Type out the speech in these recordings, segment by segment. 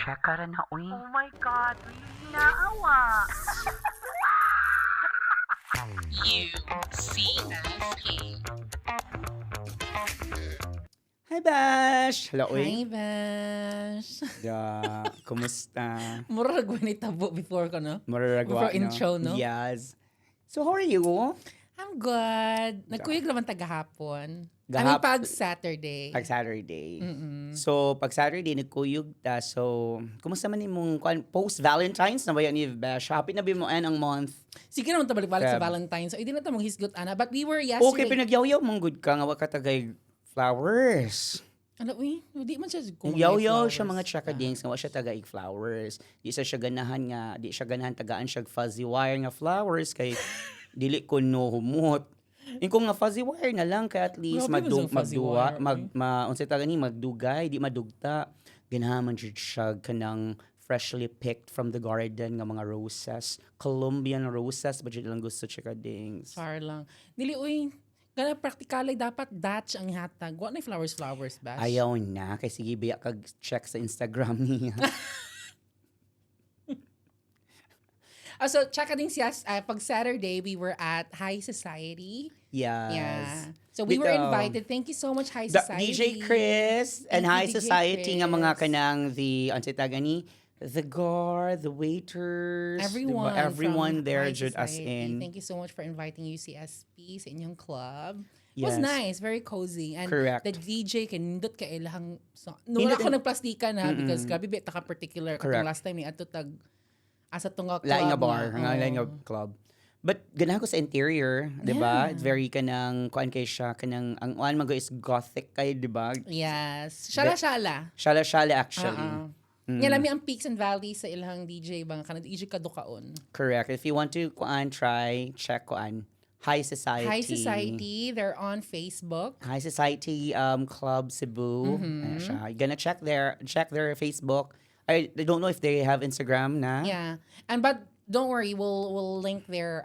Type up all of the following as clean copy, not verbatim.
Check ka rin na, uy. Oh my God, really naawa. UCSP. Hi, Bash! Hello, Hi, uy. Bash. Kumusta? Murag ni tabo before ko, no? Mararagwa, Before intro, no? Yes. So, how are you? I'm good. Nagkuyog naman tagahapon. Pag Saturday. Pag Saturday. Mm-mm. So, pag Saturday, nagkuyog ta. So, kumusta man yung post-Valentine's na ba yan, Eve Bash? Happy na ba mo ang month? Sige naman tabalik-balik sa Feb. Valentine's. So, hindi na ito mong hisgot, Ana. But we were Okay, yesterday. pinagyaw-yaw mong good ka nga katagay flowers. Ano, uy? Hindi man siya Yaw-yaw siya mga chakadings nga wa siya tagaig flowers. Di siya ganahan tagaan siya fuzzy wire nga flowers kay dili ko no humot. Kung nga fuzzy wire na lang kay at least Grabe man sa fuzzy wire, unsay tagani magdugay, di madugta. Ganahan jud siya kanang freshly picked from the garden nga mga roses. Colombian roses, but yun lang gusto chakadings. Far lang. Dili, uy. Gana practically dapat Dutch ang hatag. Wa na flowers, Bash. Ayaw na, kay sige biya kag check sa Instagram niya. So, chakadings, yes. Pag Saturday, we were at High Society. Yes. Yeah. So, we were Bitaw. invited. Thank you so much, High The Society. DJ Chris and Thank High you, DJ Society nga mga Chris. kanang unsay tagani, the guard, the waiters, Everyone. diba? Everyone from there High jud as Society. in. Thank you so much for inviting UCSP sa inyong club. It was Yes. nice, very cozy. And Correct. the DJ kanindot ka ilahang so, nung Nindot ako yung- nagplastikan ha because grabe bit ka particular katong Correct. last time ni ato tag asa tong nga club Laing nga bar, na, nga laing nga club. But ganahan ko sa interior, 'di ba? Yeah. It's very kanang kuan kay siya kanang ang one mago is gothic kay 'di ba? Yes. Shala-shala. Shala-shala actually. Nga lami ang peaks and valleys sa ilahang DJ bang kanang DJ kadukaon. Correct. If you want to check High Society. High Society, they're on Facebook. High Society Club Cebu. Ayan siya. You're gonna check their Facebook. I don't know if they have Instagram na. Yeah. But don't worry, we'll link their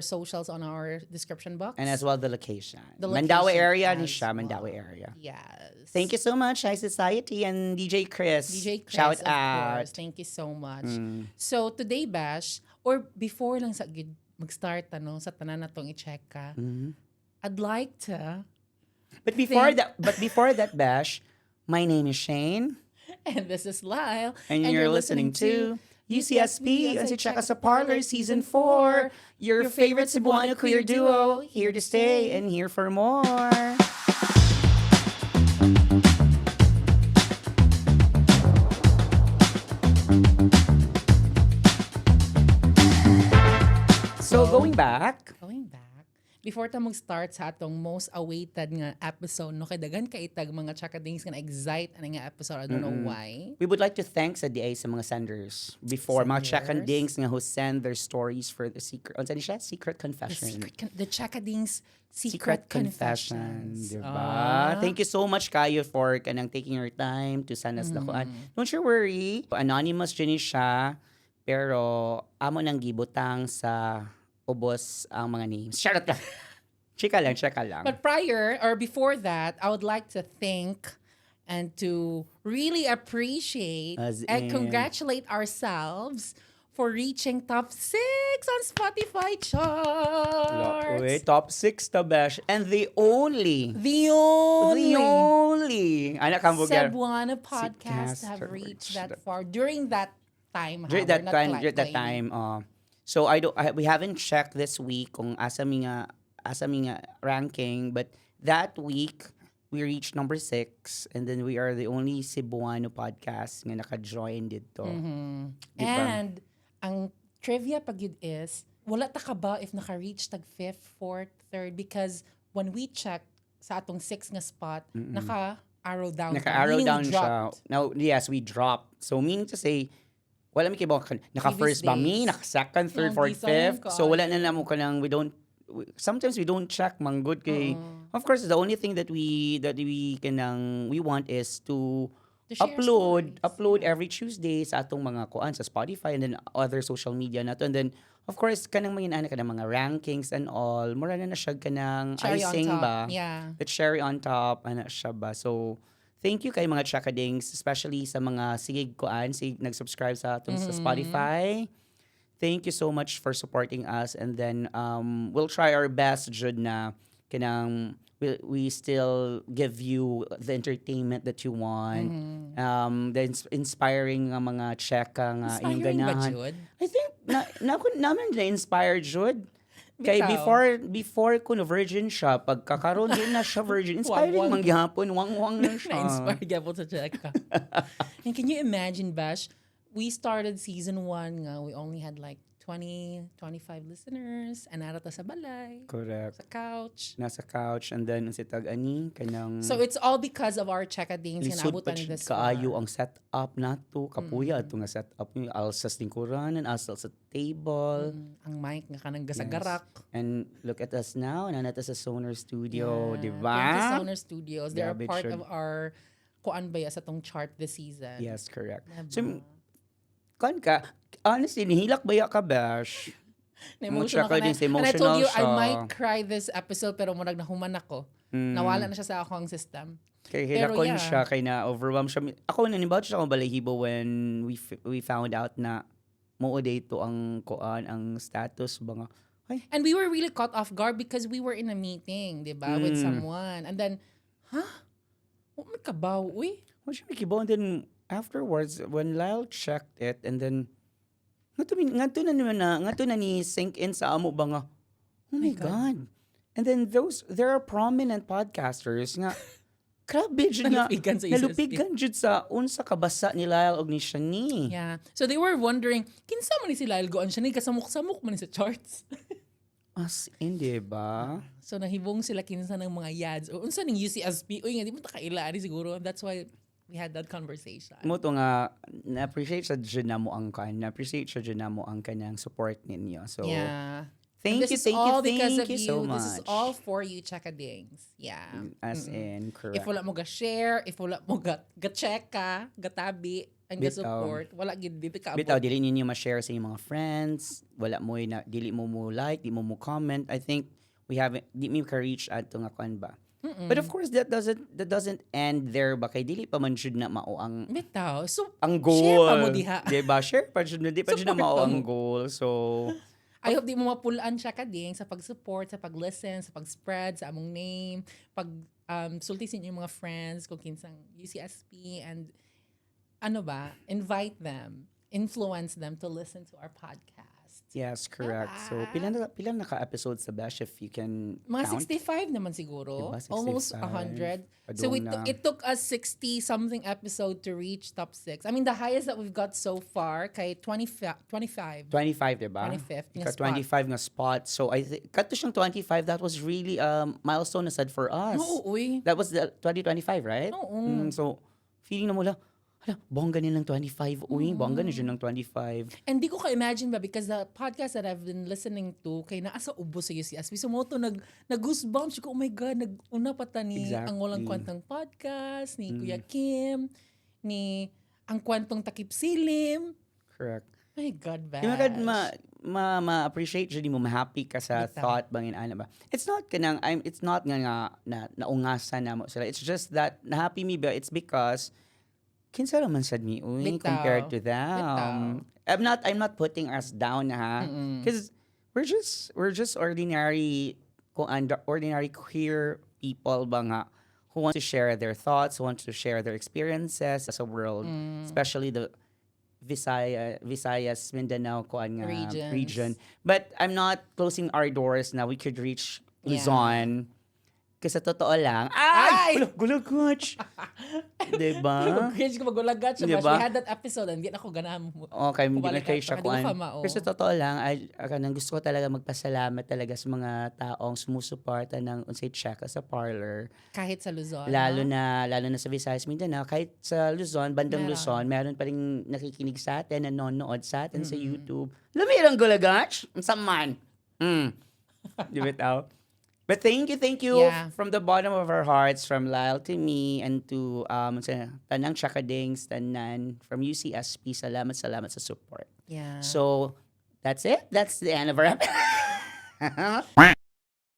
socials on our description box. And as well the location. The Mandaue location area ni as siya, Mandaue well. area. Yes. Thank you so much, High Society and DJ Chris. DJ Chris, Shout of out. course. Thank you so much. So today, Bash, or before lang sa mag-start sa tanan na tong i-check ka, I'd like to But before that, Bash, my name is Shane. and this is Lyle. And you're listening to UCSP and si Check Us a Parlor Season 4. Your favorite Cebuano queer duo. Here to stay and here for more. So going back, Before ta mag-start sa atong most awaited nga episode, no, kay dagan ka itag mga chakadings nga na-excite ano nga episode, I don't know why. we would like to thank sa DA sa mga senders before mga check-and-dings nga who send their stories for the secret. Ano siya? Secret confession. The chakadings Secret confessions. Diba? Thank you so much kayo for kanang taking your time to send us dakuan. Don't you worry. Anonymous din siya. Pero amo nang gibutang sa ubos ang mga names. Charot lang. Chika lang. But prior or before that, I would like to thank and to really appreciate As and in- congratulate ourselves for reaching top 6 on Spotify charts. Wait, top 6 to Besh. And the only. Anak kang bugyan. Cebuano podcast have reached that far during that time. During that time, so we haven't checked this week kung asa mi nga ranking, but that week we reached number 6 and then we are the only Cebuano podcast nga naka-join dito. Diba? And ang trivia pag yun is, wala ta ka ba if naka-reach tag 5th, 4th, 3rd because when we check sa atong 6 nga spot, naka-arrow down. Naka-arrow Meaning down we siya. dropped. Now, yes, we dropped. So meaning to say, wala mi kibaw naka-first ba mi, days. naka-second, third, Yung fourth, bisa fifth. lang So wala kaayo. na namo ka nang sometimes we don't check manggod kay. Of course, the only thing that we want is to To share upload stories. every Tuesday sa atong mga kuan sa Spotify and then other social media nato, and then of course kanang mga ka ng mga rankings and all mura na siya kanang Cherry on icing top. ba, Yeah. the cherry on top ana siya ba. So thank you kay mga Chakadings, especially sa mga sigig nag-subscribe sa atong sa Spotify. Thank you so much for supporting us, and then we'll try our best jud na kanang we still give you the entertainment that you want. The inspiring nga mga cheka nga inyong Inspiring ba, ganahan. Jud? I think namin na-inspire jud. Kay Bitaw. before ko na virgin siya, pagkakaroon din na siya virgin, inspiring Wang-wang. mangyapon, wang-wang na siya. Na-inspire gyapon sa Cheka. And can you imagine, Bash? We started season 1 nga, we only had like 20, 25 listeners, and narata sa balay, Correct. sa couch. Nasa couch, and then si tag-ani, kanang So it's all because of our Chekadings and lisod pa abutan siya this kaayo far. ang setup nato, kapuya ato nga setup ni alsas lingkuranan, alsas sa table. Ang mic nga kanang gasagarak. And look at us now, nanata sa Sonar Studio, di Thank you, ba? Sonar Studios. They're a Grabe, part sure. of our kuan ba ya sa tong chart this season. Yes, correct. Diba? So, kan ka, honestly, nihilak ba ya ka, Bash? Na-emotional Cheka ka na. din, And I emotional told you, I siya. might cry this episode, pero murag nahuman ako. Nawala na siya sa akong system. Kay Pero hilakon yeah. siya, kay na-overwhelm siya. Ako, nanibawat siya akong balahibo when we found out na mo-date to ang kuan, ang status ba nga. Ay, And we were really caught off guard because we were in a meeting, di ba, with someone. And then, what may kabaw, uy? what siya may kibaw? And then, afterwards, when Lyle checked it, and then, nga to na ni sink in sa amo ba nga, oh my God. And then there are prominent podcasters nga, grabe jud nga, Nalupigan sa isa. nalupigan jud sa unsa kabasa ni Lyle og ni Shani. Yeah. So they were wondering, kinsa man ni si Lyle Goan siya ni kasamok-samok man ni sa charts. As in, di ba? So nahibong sila kinsa ng mga yads. O unsa ning UCSP? Uy, nga di mo ta kaila siguro. That's why we had that conversation. Mo to nga, na-appreciate sa dyan na mo ang na-appreciate sa dyan na mo ang kanyang support ninyo. So, Yeah. thank And you, this is all because thank of you you. so much. This is all for you, Chekadings. Yeah. As in, correct. If wala mo ga-share, if wala mo ga-check ka, gatabi, and Bitaw. ga-support, wala gid dito ka. Bitaw, dili ninyo ma-share sa inyong mga friends. Wala mo dili mo like, di mo comment. I think di mo ka-reach at nga kuan ba. But of course, that doesn't end there ba? Kay dili pa man jud na mao ang Bitaw. So, goal. share pa mo diha. Diba? Share pa jud, di pa jud na Support mao pa ang mo. goal. So, I hope di mo mapulaan siya kading sa pag-support, sa pag-listen, sa pag-spread, sa among name, pag sulti sa inyong mga friends kung kinsang UCSP, and invite them, influence them to listen to our podcast. yes, correct. So, pila na ka-episodes sa Bash if you can Mga count? 65 naman siguro. Diba, 65? Almost 100. So Padung na. it took us 60-something episode to reach top 6. I mean, the highest that we've got so far kay 25. 25, diba? 25th nga Ika spot. 25 nga spot. So, I think, kat to siyang 25, that was really a milestone na sad for us. Oo, uy. That was the 2025, right? Oo. So, feeling na mula, bongga nilang 25. Uy, bongga na siya ng 25. And di ko ka-imagine ba, because the podcast that I've been listening to, kay naasa ubo sa UCSP, so mo to nag-goosebumps ko, oh my God, nag-una pa ta ni Exactly. ang Walang Kwentang Podcast, ni Kuya Kim, ni ang Kwentong Takip Silim. Correct. My God, Bash. Di ba kad ma-appreciate siya, di mo ma-happy ka sa Bitaw. thought bangin ana ba? It's not nga na naungasan na mo sila. It's just that na-happy me ba? It's because kinsa raman sad mi uy Bitaw. compared to Bitaw. them. I'm not putting us down ha. Because we're just ordinary ordinary queer people ba nga who want to share their thoughts, who want to share their experiences as a world, especially the Visayas, Mindanao kuan nga Regions. region. But I'm not closing our doors na we could reach Yeah. Luzon. Kasi sa totoo lang, Ay! gulagutch. Diba? Cringe ko magulagat siya. Diba? Bash. We had that episode and di na ako ganahan mo. Okay, hindi na Bumalik kayo ka, siya baka di mo kuan. kamao. Kasi sa totoo lang, gusto ko talaga magpasalamat talaga sa mga taong sumusuporta ng Unsay Cheka sa Parlor. Kahit sa Luzon. Lalo no? na sa Visayas, Mindanao, kahit sa Luzon, bandang Meron. Luzon, meron pa rin nakikinig sa atin, nanonood sa atin sa YouTube. Lumirang gulagach? Sa man. Di ba tao? But thank you Yeah. from the bottom of our hearts, from Lyle to me and to sa Tanang Chakadings, Tanan, from UCSP. Salamat sa support. Yeah. So, that's it. That's the end of our episode.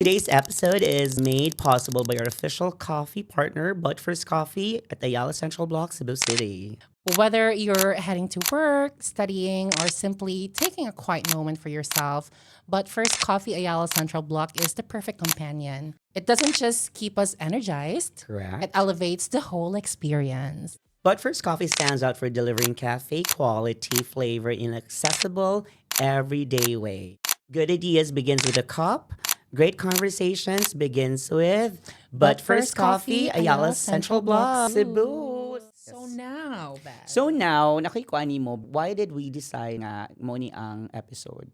Today's episode is made possible by our official coffee partner, But First Coffee at Ayala Central Block, Cebu City. Whether you're heading to work, studying, or simply taking a quiet moment for yourself, But First Coffee Ayala Central Block is the perfect companion. It doesn't just keep us energized, Correct. it elevates the whole experience. But First Coffee stands out for delivering cafe quality flavor in an accessible, everyday way. Good ideas begins with a cup. Great conversations begins with But First Coffee, Ayala Central Block, Cebu. So now, Beth. So now, nakikuha ni mo, why did we decide nga mo ni ang episode?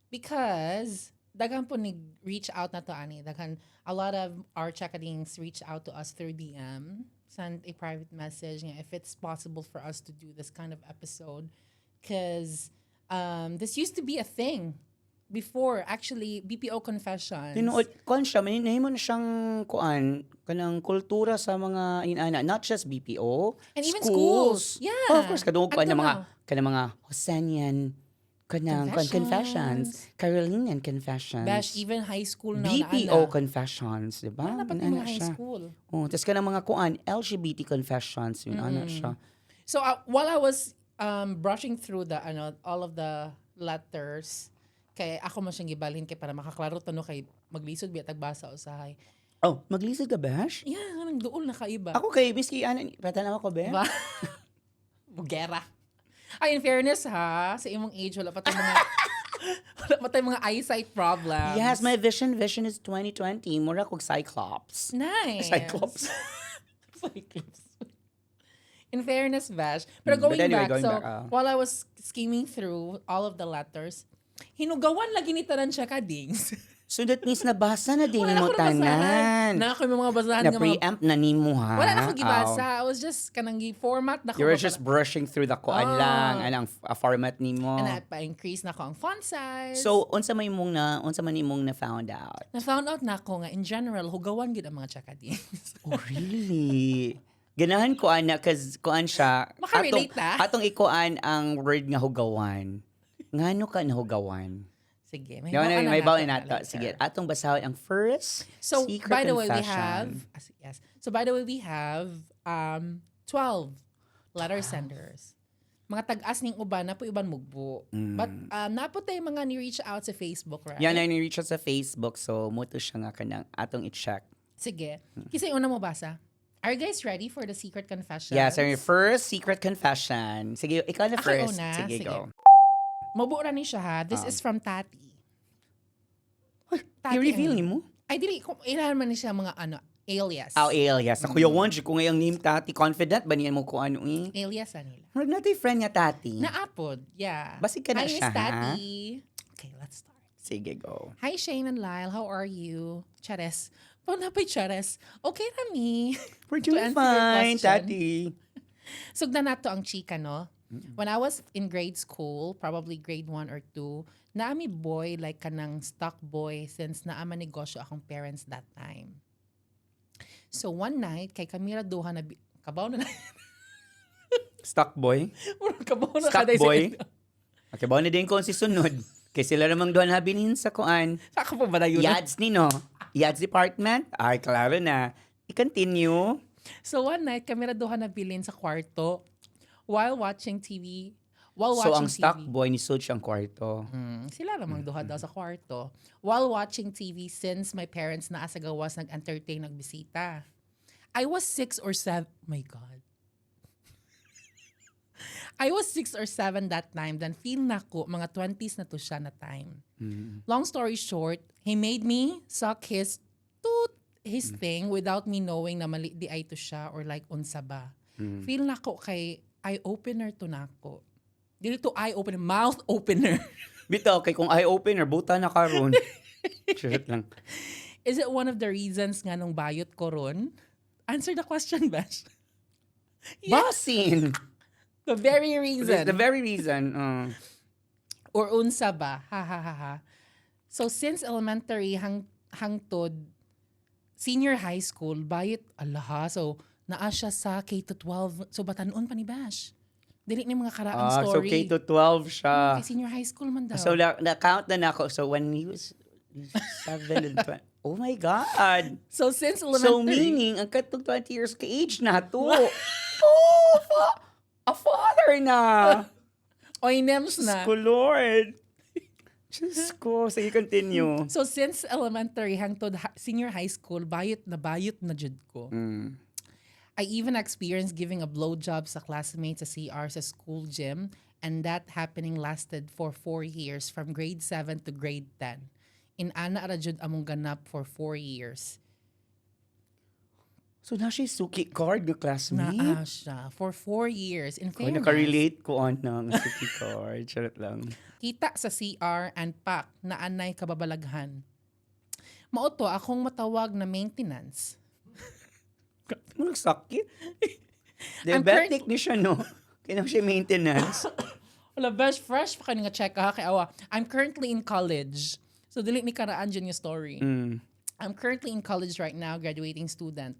Because daghan po reach out na to ani, daghan a lot of our chakadings reach out to us through DM, send a private message nga if it's possible for us to do this kind of episode, because this used to be a thing before, actually. BPO confessions. Tinuod, kuan siya, maninahin mo na siyang kuan, kanang kultura sa mga inana, not just BPO, And even schools. Yeah. Oh, of course, kadung kuan Adto na mga, na. kanang mga Hosenian, kanang confessions, Carolinian confessions, Bash, even high school na BPO confessions, di ba? Wala pa Inana mga high siya. school. Oh, tas kanang mga kuan, LGBT confessions, yun, ana siya. So while I was brushing through the all of the letters, kay ako mo siyang gibalhin kay para makaklaro to no, kay maglisod biya tagbasa usahay. Oh, maglisod ka, Bash? Yeah, nang duol na kaiba. Ako kay Miski, patanaw ako, be? Ba? Bugera. Ay, in fairness ha, sa imong age wala pa tayong mga wala pa tayong mga eyesight problems. Yes, my vision is 2020. Mura kog Cyclops. Nice. Cyclops. Cyclops. In fairness, Vash. Pero But going anyway, back, going so back, while I was skimming through all of the letters, hinugawan lagi ni tanan siya kadings. So that means nabasa na din Wala mo ako nabasahan. tanan. Na ako yung mga basahan Na nga mga... preempt na nimo ha. Wala na ako gibasa. Oh. I was just kanang format na ko. You were just brushing through the kuan Oh. lang, anang format nimo. And pa-increase na ko ang font size. So unsa man imong na found out? na-found out na ko nga, in general, hugawan gid ang mga chakadings. Oh really? Ganahan ko ana cause kuan siya. Makarelate ta? Atong ikuan ang word nga hugawan. Ngano ka nahugawan? Sige, May bawon natin nato. later. Sige, atong basahon ang first So, secret by the way, we confession. have, yes. So, by the way, we have 12 letter senders. Mga tag-as ning uban, na po iban mugbo. But, napo tayo mga ni-reach out sa Facebook, right? Yan ay ni-reach out sa Facebook, so muto siya nga kanang atong i-check. Sige. Kasi una mo basa. Are you guys ready for the secret confession? Yes, our first secret confession. Sige, ikaw na Ako first. una, Sige, sige. go. Mabura ni siya ha. This is from Tati. I-reveal ni mo? Ay, dili. Ilan man ni siya mga alias. Oh, alias. Ako yung one, kung ngayong name Tati, confident ba niyan mo kung ano eh? Alias nila. Marag natin friend niya Tati. Naapod, yeah. Basig ka na Hi, siya, Miss ha? Tati. Okay, let's start. Sige, go. Hi, Shane and Lyle. How are you? Chares. Pag napay Chares. Okay, Rami. We're To doing answer your fine, question. Tati. Sugda na to ang chika, no? When I was in grade school, probably grade 1 or 2, naami boy, like kanang stock boy, since naama negosyo akong parents that time. So one night, kay Camila duha na, kabaw na Stock boy. kabaw na Stock kaday boy. Okay, bawa na din ko si sunod. Kay sila namang doon habilin sa kuan. Saka pa ba na yun? Yads ni, no? Yads department? Ay, klaro na. I-continue. So one night, kami na duha na bilin sa kwarto while watching TV. While So, watching ang stock TV. boy ni Such ang kwarto. Sila namang duha daw sa kwarto. While watching TV since my parents na asa gawas nag-entertain, nagbisita. I was 6 or 7. My God. I was 6 or 7 that time. Then feel na ko, mga 20s na to siya na time. Long story short, he made me suck his thing without me knowing na mali di ay to siya or like unsa ba. Feel na ko kay eye-opener to na ko. Dili to eye-opener, mouth opener. Bitaw, kay kung eye-opener, buta na karon. Shit lang. Is it one of the reasons nga nung bayot ko ron? Answer the question, Bash. Basin! The very reason. The very reason. Or unsa ba? Ha ha ha ha. So since elementary hangtod senior high school, bayot alaha. So naa siya sa K-12. So batanon pa ni Bash. Dili ni mga karaang So story. K-12 siya. Kay senior high school man daw. So na-count na ako. So when he was 7 and 20. Oh my God. So since So elementary, meaning, ang katong 20 years ka age na to. Oh, a father na. oy nems Diyos na. ko, Lord. Diyos ko. Sige, continue. So since elementary hangtod senior high school, bayot na jud ko. Mm. I even experienced giving a blowjob sa classmates sa CR sa school gym, and that happening lasted for 4 years from grade 7 to grade 10. In ana ra jud among ganap for 4 years. So na siya suki card ng classmate? Naa siya for 4 years. In Kung fairness, nakarelate ko on ng suki card. Charot lang. kita sa CR and pack na anay kababalaghan. Mao to akong matawag na maintenance. Mo nagsakit? I'm Diabetic ni siya, no? Kaya siya maintenance. Wala, best fresh pa ka nga check ha kay awa. I'm currently in college. So dili ni karaan dyan yung story. Mm. I'm currently in college right now, graduating student.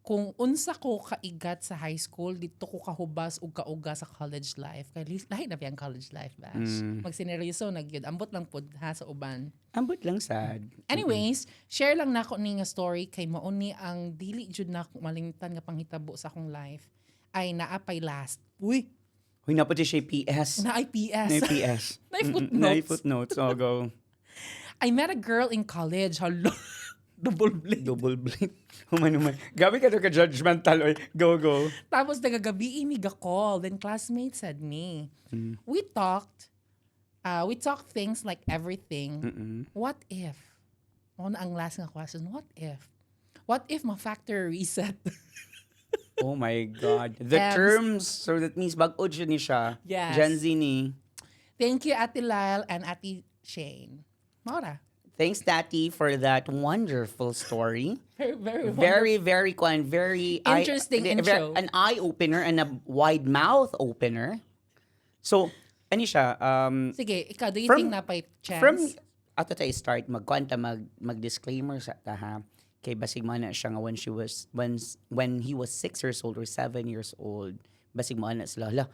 Kung unsa ko kaigat sa high school, dito ko kahubas ug kauga sa college life. Kay lahi na biyang college life, bash. Magsineryoso na gyud. Ambot lang pud ha sa uban. Ambot lang sad. Anyways, share lang nako ni nga story kay mao ni ang dili jud nako malimtan nga panghitabo sa akong life ay naapay last. Uy, Huy, napati siya PS. na IPS. Na PS. Na footnotes. Na footnotes. Oh, go. I met a girl in college. Hello. Double blade. Double blink. Human. Gabi ka ka judgmental. Oy. Go, go. Tapos nagagabi mi call. Then classmates said me. We talked things like everything. What if? Ano ang last nga question? What if? What if ma-factory reset? Oh my God. The Abs. terms, so that means bag-o siya ni siya. Yes. Gen Z ni. Thank you, Ate Lyle and Ate Shane. Maura. Thanks, Tati, for that wonderful story. Very, very Very, very Interesting intro. An eye opener and a wide mouth opener. So, ano siya? Sige, ikaw, do you From- think na pa chance? From ato tayo start mag-disclaimer sa ta ha. Kay basig man na siya nga when he was 6 years old or 7 years old. Basig man na sila. Hala,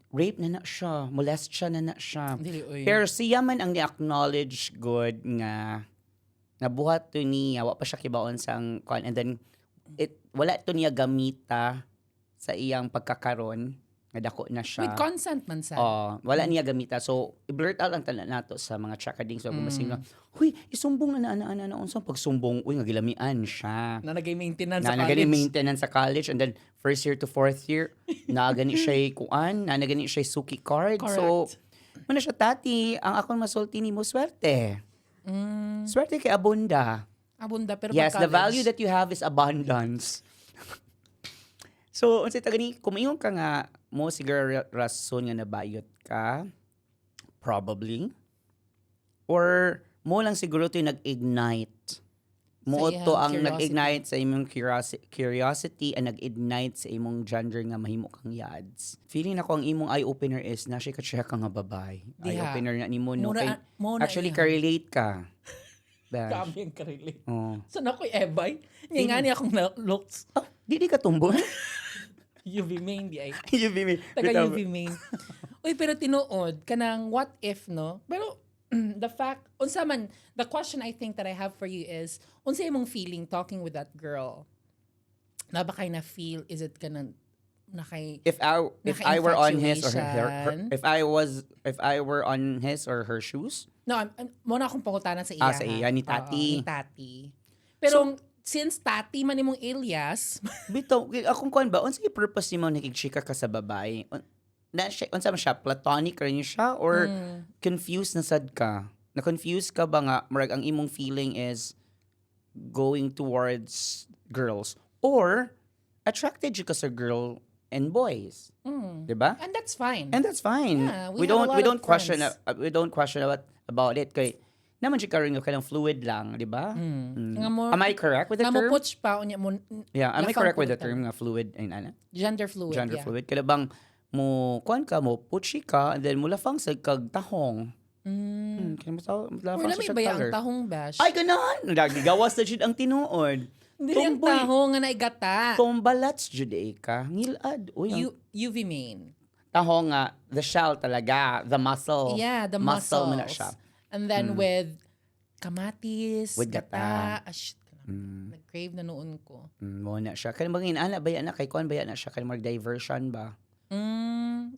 rape na siya, molest siya na siya. Dili, uy. Pero siya man ang ni-acknowledge good nga nabuhat to niya, wa pa siya kibaon sa ang and then wala to niya gamita sa iyang pagkakaron nga dako na siya. With consent man sa. Wala niya gamita. So, i-blurt out lang tanan nato sa mga chakading. So, masing nga, huy, isumbong na unsang pagsumbong, uy, nga gilamian siya. Na nagay-maintenance sa Na college. maintenance sa college. And then, first year to fourth year, nagani siya kuan, nagani siya suki card. Correct. So, muna siya, Tati, ang akong masulti ni mo, swerte. Swerte kay abunda. Abunda, pero Yes, pag the value college, that you have is abundance. So, unsay tagani, kumaingon ka nga mo siguro rason nga nabayot ka, probably. Or mo lang siguro to yung nag-ignite. Mo Sa to iyang ang curiosity. nag-ignite sa imong curiosity and nag-ignite sa imong gender nga mahimo kang yads. Feeling ako ang imong eye-opener is na siya ka nga babay. Diha. Eye-opener nga ni mo. No? Muna- Kay, muna actually, iha. ka-relate ka. Bash. kami ang karili. Oh. So, nako'y ebay. Nga nga niya akong looks. Oh, di ka tumbo. UV main di ay. You be me. Taga Bitaw. UV main. Uy, pero tinuod, kanang what if, no? Pero, the fact, the question I think that I have for you is, unsa imong feeling talking with that girl? Na ba kay na feel, is it kanang, na kay, If I were on his or her Naka-infatuation. if I were on his or her shoes, no, muna akong pangutanan sa iya. sa iya, ni Tati. Oo, ni Tati. Pero, since Tati man imong alias, bitaw akong kuan ba unsay purpose nimo nakigchika ka sa babae? Na siya unsa man siya platonic rin siya or confused na sad ka? Na confused ka ba nga murag ang imong feeling is going towards girls or attracted you ka sa girl and boys? 'Di ba? and that's fine. And that's fine. Yeah, we have a lot don't of question friends. we don't question about it kay naman siya karon ka lang fluid lang, 'di ba? Nga mo, Am I correct with the nga mo term? putch pa, unya mo, Yeah, am I lafang correct with the pulutan. term nga fluid and ana? Gender fluid, Gender yeah. fluid. Kaya bang mo kuan ka mo putsi ka and then mula fang sa kag tahong. Kaya mo sa Or lamay ba ang tahong bash? Ay ganon. Gawas na jud ang tinuod. Dili ang Tomboy. tahong nga naigata. Tombalats jud ka. Ngilad. Uy, ang UV main. tahong nga the shell talaga, the muscle. Yeah, the muscle muscles. man na siya. And then with kamatis, With gata. Shit. Mm. Nag-crave na noon ko. Mo na siya. Kaya mga inana ba yan na kay kuan ba yan na siya kay mga diversion ba?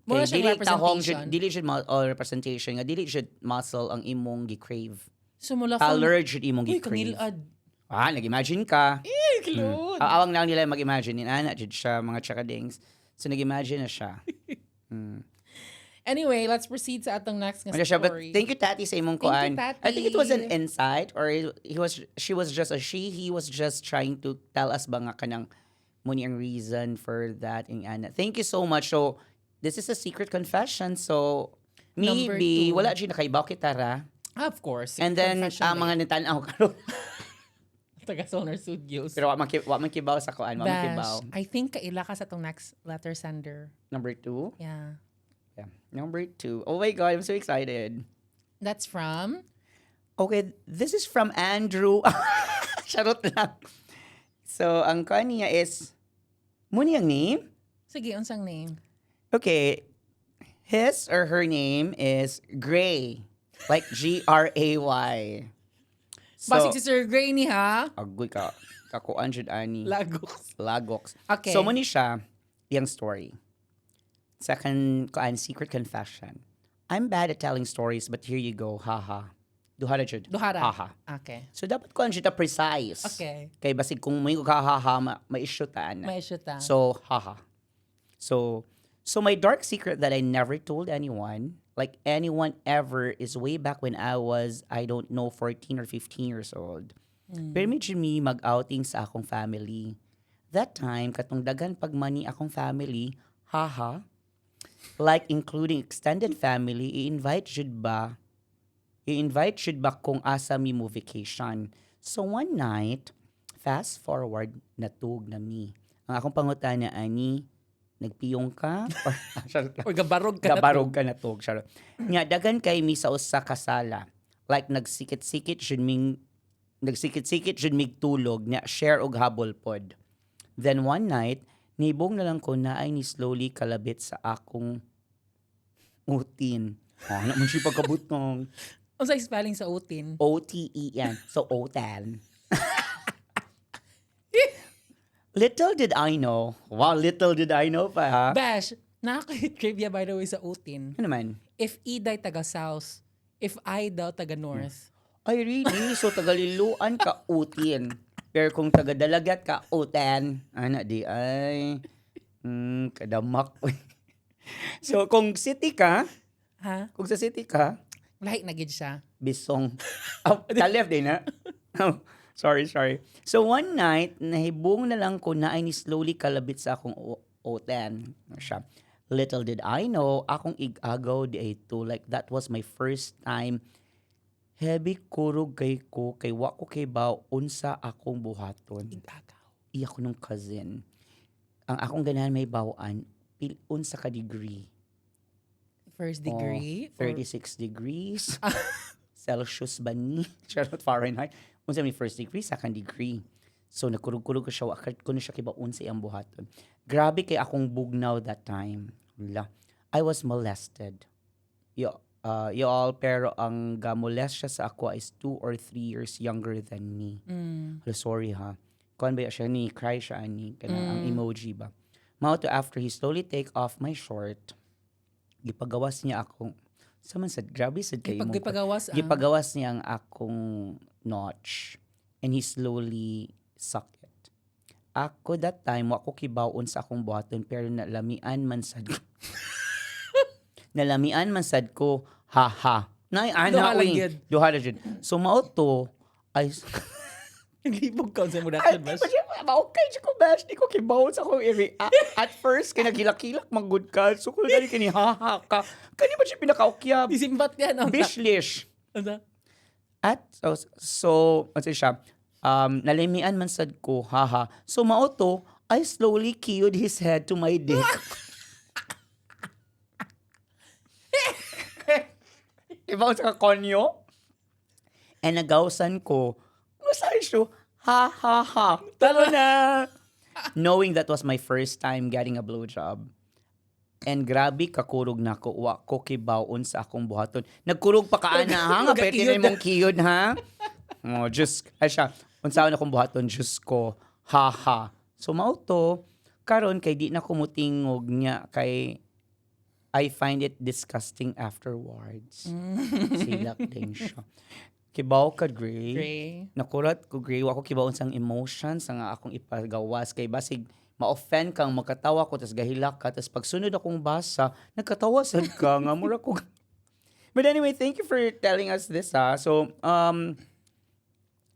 Mura Kay siyang representation. dili jud representation nga dili jud muscle ang imong gi-crave. Sumula from... Color jud imong Uy, gi-crave. kangilad. Nag-imagine ka. Kilod. Awang lang nila mag-imagine. Inana jud siya mga chakadings. So nag-imagine na siya. Anyway, let's proceed sa atong next nga Ano siya, but story. thank you Tati sa imong Thank you, kuan. Tati. I think it was an insight or he was just trying to tell us ba nga kanang muni ang reason for that in ana. Thank you so much. So this is a secret confession. So Number maybe 2. wala jud nakaibaw kita ra. Of course. And then mga nitanaw karon. Taga Sonar Studios. Pero wa man kibaw sa kuan, wa man kibaw. Bash, I think kaila ka sa atong next letter sender. Number 2. Yeah. Yeah. Number 2. Oh my God, I'm so excited. That's from... Okay, this is from Andrew. Charot lang. So, ang kuan niya is, muni ang name? Sige, unsang name? Okay, his or her name is Gray. Like Gray. Basig si Sir Gray ni ha? Agoy ka. Kakuan jud ani. Lagos. Okay. So, muni siya, yung story. Second, secret confession. I'm bad at telling stories, but here you go. Haha. Duhara jud. Duhara. Haha. Okay. So, dapat ko siya precise. Okay. Kay basig kung may haha, ma-issue taan. May issue ta. So, haha. So my dark secret that I never told anyone, like anyone ever, is way back when I was, I don't know, 14 or 15 years old. Pero medyo me mag-outing sa akong family. That time, katong daghan pag money akong family, haha, like including extended family, i-invite should ba kung asa mi mo vacation. So one night, fast forward, natug na mi. Ang akong pangutana ani, nagpiyong ka? Or gabarog ka Gabarog ka na tug. Charot. Nga, dagan kay mi sa usa ka sala. Like, nagsikit-sikit jud mig tulog, nga share og habol pod. Then one night, nibong na lang ko na ay ni slowly kalabit sa akong utin. Naman siya pagkabutong. Unsay spelling sa utin? O-T-E-N. So, otan. Little did I know. Wow, little did I know pa, ha? Bash, trivia by the way sa utin. Ano naman? If E day taga south, if I daw taga north. Ay, really? So, tagaliluan ka, utin. Pero kung taga-dalagat ka, utan. Di ay. Kadamak. So, kung city ka, Ha? kung sa city ka, Lahi na gid siya. bisong. Talef din, ha? Oh, sorry. So, one night, nahibong na lang ko na ay ni slowly kalabit sa akong utan. Siya. Little did I know, akong igagaw di ay to. Like, that was my first time. Heavy kurog kay ko, kay wako kay ba, unsa akong buhaton. Igagaw. Iya ko nung cousin. Ang akong ganahan may bawaan, unsa ka degree. First degree? 36 degrees. Celsius ba ni? Charot, Fahrenheit. Unsa may first degree, second degree. So, nagkurug-kurug ko siya. Akad ko na siya kiba unsa iyang buhaton. Grabe kay akong bugnaw that time. Wala. I was molested. Y'all, pero ang gamolest siya sa ako is 2 or 3 years younger than me. Sorry ha. Kuan ba siya ni? Cry siya ani. Ang emoji ba? Mao to after he slowly take off my short, gipagawas niya akong, saman sad, grabe sad kayo mo. Gipagawas niya ang akong notch. And he slowly sucked it. Ako that time, wako kibaon sa akong buhaton, pero nalamian man sad ko. Nalamian man sad ko, haha. Duhala jud. So mao to, ay, Naglibog ka sa muna ka, Bash. Okay, ko, Bash. Di ko kibaon sa akong area. At first, kinagilak-kilak, manggod ka. So, kung dali kini, haha ka. Kani ba siya pinakaukya? Isimbat yan. Bishlish. Ano? At, ano siya, nalimian man sad ko, haha. So, mauto, I slowly keyed his head to my dick. Ibaw sa kakonyo. And nagawsan ko, masay siya, ha, talo na. Knowing that was my first time getting a blowjob. And grabe kakurog na ko, wa ko kibaon sa akong buhaton. Nagkurog pa ka na, ha? Nga pwede na mong kiyod, ha? Oh, just, ay siya, unsaon akong buhaton, Diyos ko, haha. So, mauto, karon kay di na kumutingog niya, kay I find it disgusting afterwards. Silak din siya. Kibaw ka, Gray. Gray. Nakurat ko, Gray. Ako kibaw sang emotions nga akong ipagawas. Kay basig, ma-offend kang magkatawa ko, tas gahilak ka, tas pagsunod akong basa, nagkatawasan ka nga, mura ko. But anyway, thank you for telling us this, ha. So,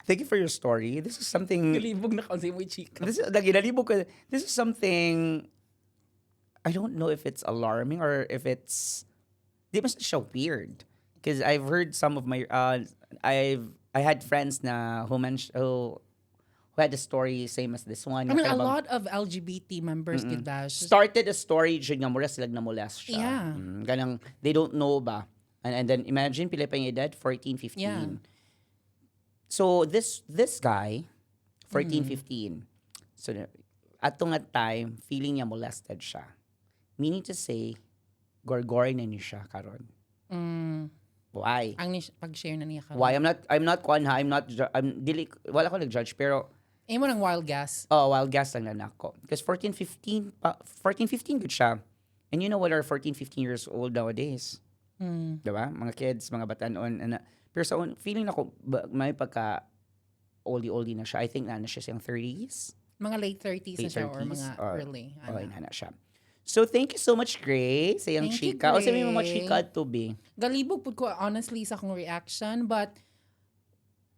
thank you for your story. This is something... Kalibog na kasi mo chika. This is something... I don't know if it's alarming or if it's... Di ba siya weird? Because I've heard some of my... I had friends na who had a story same as this one. I mean, a lot of LGBT members did that. Started a story dyan nga mula sila namolest siya. Yeah. Ganang, they don't know ba? And then imagine, pila pa yung edad? 14, 15. Yeah. So this guy, 14, 15, so atong at time, feeling niya molested siya. Meaning to say, gorgory na niya siya karon. Why? Ang pag-share na niya ka. Why? I'm not kwan ha. Wala ko nag-judge, pero mo ng wild guess. wild guess lang na ako. Because 14, 15 good siya. And you know what are 14, 15 years old nowadays? Diba? Mga kids, mga batanon. Pero sa feeling ako, may pagka oldie na siya. I think na siya siyang 30s. Mga late 30s na siya or 30s, mga or- early. Na siya. So, thank you so much, Gray, sa iyong Thank you, chika. O sa may mga Gray. chika to be. Galibog po ko honestly sa akong reaction, but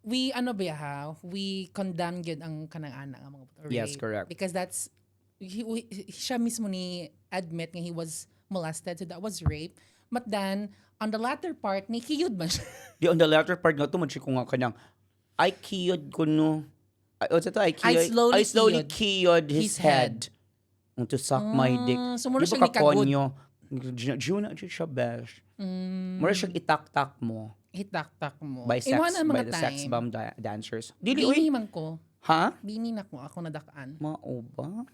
we condemn yun ang kanang anak ang mga rape. Yes, correct. Because that's siya mismo ni admit nga he was molested, so that was rape. But then on the latter part ni kiyud man siya. Di, on the latter part nga to, ko nga kanang, I kiyod ko no. I slowly kiyod his head. To suck my dick. So muna Di siya ba gikagod. kakonyo? Juna siya besh. Mura siya itak-tak mo Hitak-tak mo. by Imo na mga the sex time. bomb dancers. Dili, uy. Bini man ko. Ha? Bini na ko ako nadakaan. Mao ba?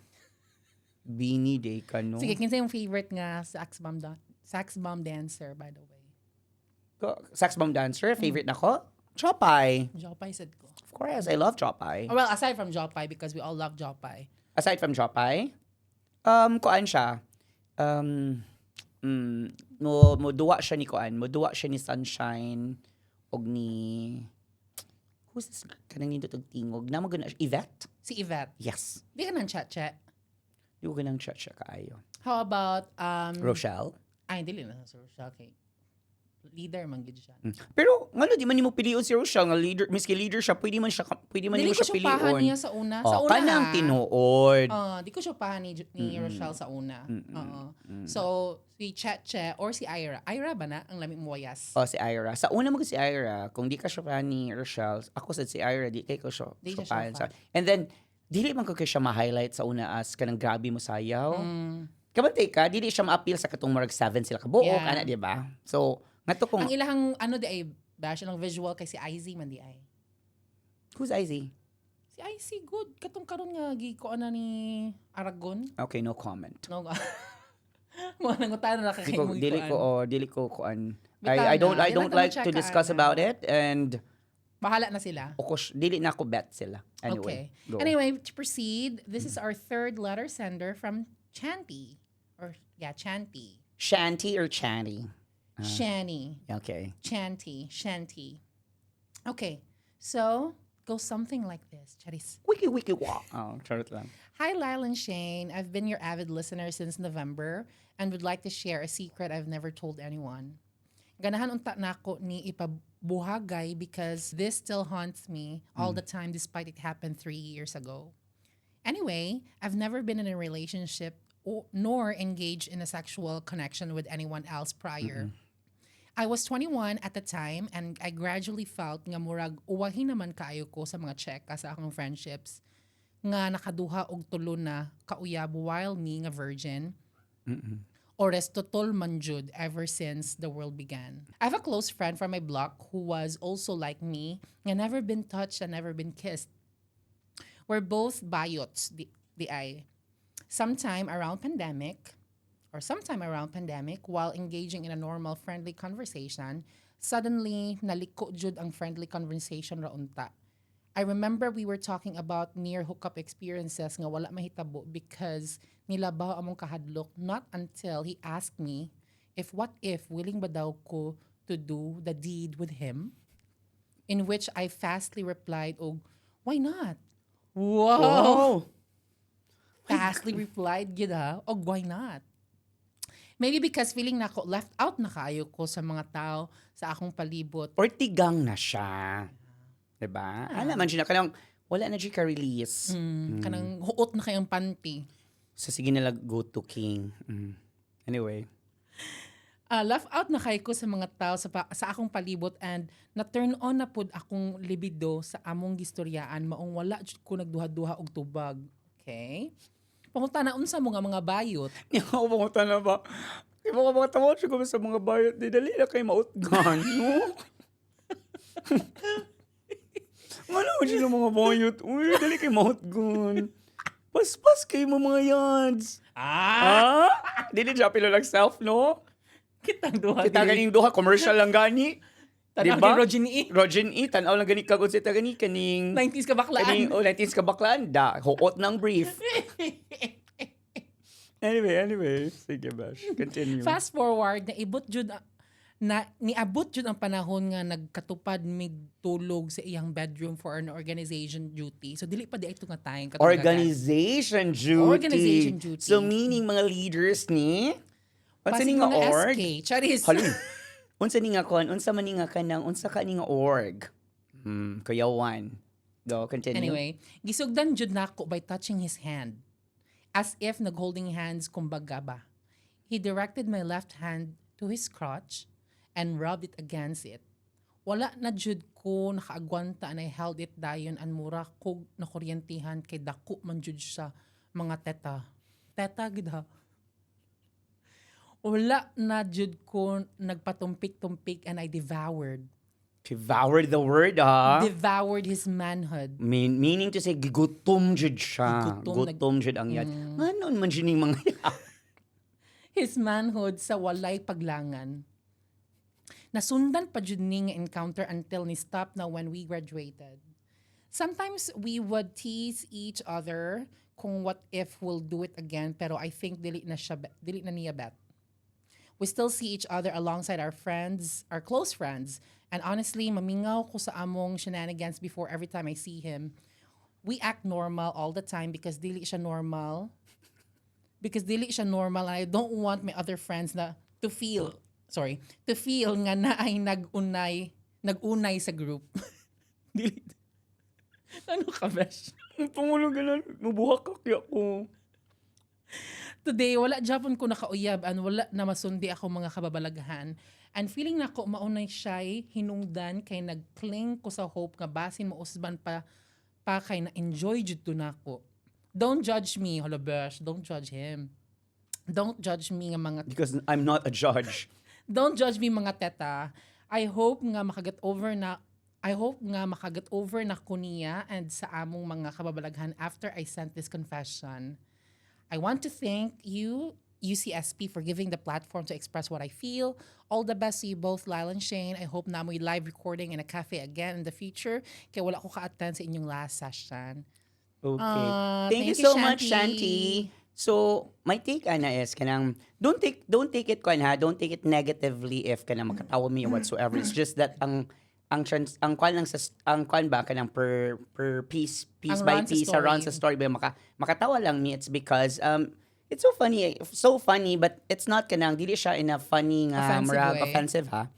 Bini day ka, no? Sige, kinsa yung favorite nga sex bomb dancer by the way? Sex bomb dancer, favorite na ko? Chopay. Jopay said ko. Of course, I love Chopay. Oh, well, aside from Jopay because we all love Jopay. Aside from Chopay, kuan siya. Moduwa siya ni kuan. Moduwa siya ni Sunshine og ni who's this kanang nindot og tingog. Namo gana Yvette? Si Yvette. Yes. Di ka nang chat-chat. Di ko ganang chat siya kaayo. How about Rochelle? Ay, dili na sa Rochelle kay leader man gid siya. Pero ngano di man nimo pilion si Rochelle nga leader, miski leader siya, pwede man Dili nimo ko siya siya pahan pilion. niya sa una. Sa una Kanang tinuod. di ko siya pahan ni Rochelle sa una. So, si Che or si Ira. Ira ba na ang lamig mo wayas? Si Ira. Sa una mo si Ira, kung di ka siya fan ni Rochelle, ako sad si Ira, di kay ko siya. Di siya fan fan. And then, dili man ko kay siya ma-highlight sa una as kanang grabe mo sayaw. Kabantay ka, dili siya ma-appeal sa katong marag 7 sila kabuok, Yeah. ana, di ba? So, ngato kung, Ang ilahang di ay bash lang visual kay si IZ man di ay. who's Izzy? Si IZ good katong karon nga gikuan na ni Aragon. Okay, no comment. No. Mo nang utan na kay mo Dili ko kuan. Bitaw I don't na. I don't Di lang like ka to ma-check discuss ka, about it, and Bahala na sila. dili na ako bet sila. Anyway, Okay. go. Anyway, to proceed, this is our third letter sender from Chanty. Chanty. Shanty or Chanty? Shani. Okay. Shanty. Okay. So, go something like this. Charis. Wiki wa. Oh, charot lang. Hi, Lyle and Shane. I've been your avid listener since November and would like to share a secret I've never told anyone. Ganahan unta nako ni ipabuhagay because this still haunts me all the time despite it happened 3 years ago. Anyway, I've never been in a relationship nor engaged in a sexual connection with anyone else prior. I was 21 at the time and I gradually felt nga murag uwahi naman kaayo ko sa mga cheka sa akong friendships nga nakaduha og tulo na kauyab while me nga virgin. Ores totol man jud ever since the world began. I have a close friend from my block who was also like me nga never been touched and never been kissed. We're both bayots, di ay. Sometime around pandemic, while engaging in a normal, friendly conversation, Suddenly, naliko jud ang friendly conversation ra unta. I remember we were talking about near hookup experiences nga wala mahitabo because nilabaw among kahadlok not until he asked me if what if willing ba daw ko to do the deed with him, in which I fastly replied, oh, why not? Wow! Oh. Fastly replied, gida, oh, why not? Maybe because feeling na ako left out na kaayo ko sa mga tao sa akong palibot. Or tigang na siya. Diba? Alam man siya na kanang wala na siya ka-release. Kanang huot na kayang panty. So sige na lang go to king. Anyway. Left out na kay ko sa mga tao sa akong palibot and na-turn on na pud akong libido sa among gistoryaan maong wala jud ko nagduha-duha og tubag. Okay? Pangunta na unsa mo nga mga bayot. Hindi ako pangunta na ba? Hindi mo ka mga tawad siya kung sa mga bayot. Di dali na kayo mautgan. No? Ano siya ng mga bayot? Uy, dali kayo mautgan. Paspas kayo mga yads. Dili siya pilo lang self, no? Kitang duha. Kita ganing duha, commercial lang gani. Tanaw Diba? ni Rogen E. Rogen E, tanaw lang gani kagod sa gani kaning 90s ka baklaan. kaning 90s ka baklaan da huot ng brief. Anyway, sige bash. Continue. Fast forward, niabot jud ang panahon nga nagkatupad tulog sa iyang bedroom for an organization duty. So dili pa di ito nga time Organization duty. Organization duty. So meaning mga leaders ni unsa ni nga org? SK. Charis. Halin. Unsa ni nga kon? Unsa man ni nga kanang unsa ka ni nga org? Kuyawan. Go, continue. Anyway, gisugdan jud nako by touching his hand. As if nagholding hands kumbaga ba. He directed my left hand to his crotch and rubbed it against it. Wala na jud ko nakaagwanta and I held it dayon and mura kog nakuryentihan kay dako man jud siya mga teta. Teta gid ha. Wala na jud ko nagpatumpik-tumpik and I devoured. Devoured the word, ha? Devoured his manhood. Meaning to say, gigutom jud siya. Gigutom, Gutom jud ang yan. Ano man jud ning mga yan? His manhood sa walay paglangan. Nasundan pa jud ning encounter until ni stop na when we graduated. Sometimes we would tease each other kung what if we'll do it again, pero I think dili na niya bet. We still see each other alongside our friends, our close friends. And honestly, mamingaw ko sa among shenanigans before every time I see him. We act normal all the time because dili siya normal. And I don't want my other friends to feel nga na ay nagunay sa group. Dili. Ano ka, besh? Pangulo ganan, mabuhak ka kaya ko. Today, wala Japon ko nakauyab and wala na masundi ako mga kababalaghan. And feeling na ako maunay siya'y hinungdan kay nagcling ko sa hope nga basin mo usban pa kay na-enjoy jud to nako. Don't judge me, holobesh. Don't judge him. Don't judge me nga mga... Because I'm not a judge. Don't judge me mga teta. I hope nga makaget over na ko niya and sa among mga kababalaghan after I sent this confession. I want to thank you, UCSP, for giving the platform to express what I feel. All the best to you both, Lyle and Shane. I hope na mo'y live recording in a cafe again in the future. Kaya wala ko ka-attend sa inyong last session. Okay. Thank you so much, Shanti. So, my take ana is kanang don't take it don't take it negatively if kanang makatawa me or whatsoever. It's just that ang kwan ba kanang per piece by piece around sa story ba makatawa lang me. It's because it's so funny but it's not kanang dili siya in a funny nga offensive ha.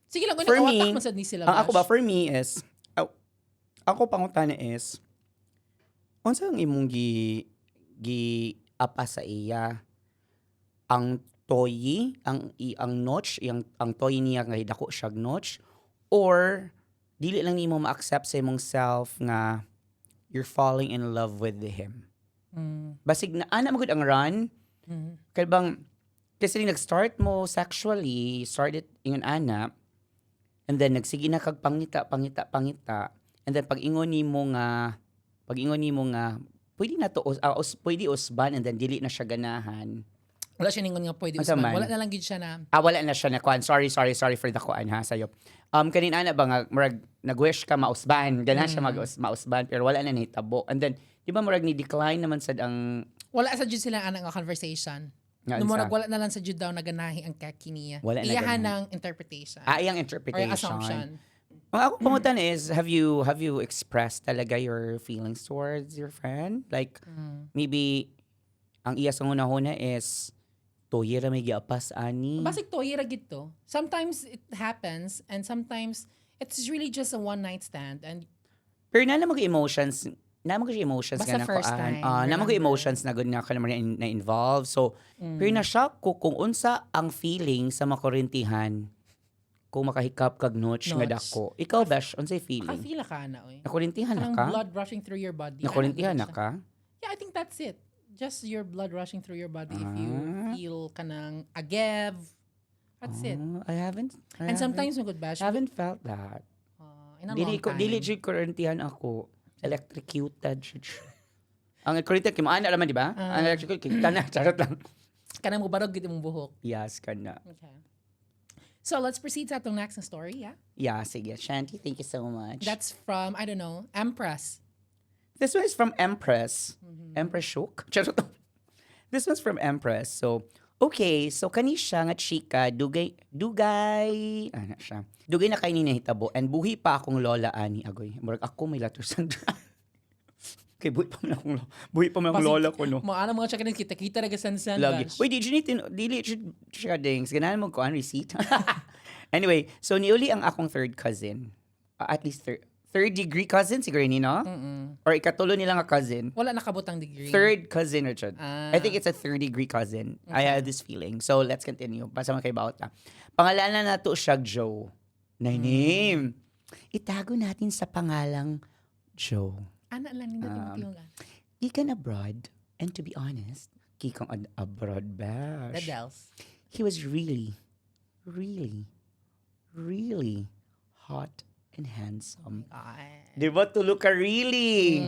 Sige lang, for me, man sad ni sila. Ang ako ba for me is ako pangutana is unsa ang imong gi apa sa iya ang toyi ang notch ang toyi niya nga dako siya notch or dili lang nimo ma-accept sa imong self nga you're falling in love with him. Basig na ana magud ang run. Kaya bang kasi nag-start mo sexually, started ingon ana and then nagsige na kag pangita and then pag-ingon nimo nga pwede na to pwede usban and then dili na siya ganahan. Wala siya ningon nga pwede Asa usman. man? Wala na lang gid siya na. Wala na siya na kuan. Sorry for the kuan ha sayo. Kanina na ba nga murag nag-wish ka mausban, ganahan siya mausban pero wala na nahitabo. And then di ba murag ni decline naman sad ang Wala sa jud sila anang nga conversation. Nga, Numurag unsa? wala na lang sa jud daw naganahi ang kaki niya. Wala na Iyahan ganahi. ng interpretation. iyang Or interpretation. assumption. Ang ako pangutan is have you expressed talaga your feelings towards your friend? Like maybe ang iya sa una is toyera may giapas ani. Basic to, ira gid to. Sometimes it happens and sometimes it's really just a one night stand and Pero na mga emotions emotions Basta nga na first koan. time, Na mga remember. emotions na good nga ka naman na involved. So, pero na-shock ko kung unsa ang feeling sa makorintihan kung makahikap kag notch nga Notch. dako. Ikaw, Besh, unsay feeling? Kafila ka na oy. Nakorintihan na Parang ka? blood rushing through your body. Nakorintihan na Ano, ka? Yeah, I think that's it. Just your blood rushing through your body if you Ah. feel kanang agev. That's it. I haven't. And sometimes yung good bash. I haven't felt that. In a long time. Dili jud korintihan ako. Electrocuted jud siya. Ang korintihan kimaana naman di ba? Ang electrocuted kita na charot lang. Kanang mo barog gid imong buhok. Yes, kana. Okay. So let's proceed sa atong next na story, yeah? Yeah, sige. Shanti, thank you so much. That's from, I don't know, Empress. This one is from Empress. Empress Shook? Charot. This one's from Empress. So, okay. So, kani siya nga chika, dugay, ano siya? Dugay na kay ni nahitabo. And buhi pa akong lola ani. Agoy, murag ako may latter sandra. Kay buhi pa man akong lola ko, no? Maana mga chakanin kita-kita na gasan-san. Lagi. Wait, dili siya dings. Ganahan mo ko ang receipt. Anyway, so niuli ang akong third cousin. At least third degree cousin, siguro ni, no? Or ikatulo nila nga cousin. Wala nakabutang degree. Third cousin, Richard. Ah. I think it's a third degree cousin. I have this feeling. So, let's continue. Basta man kay bawat na. Pangalanan na to siya Joe. Na name. Itago natin sa pangalang Joe. Ana lang nindot yung tinulan. Gikan abroad. And to be honest, gikang abroad bash. The Dells. He was really, really, really hot and handsome. Ay. Di ba tulo ka really?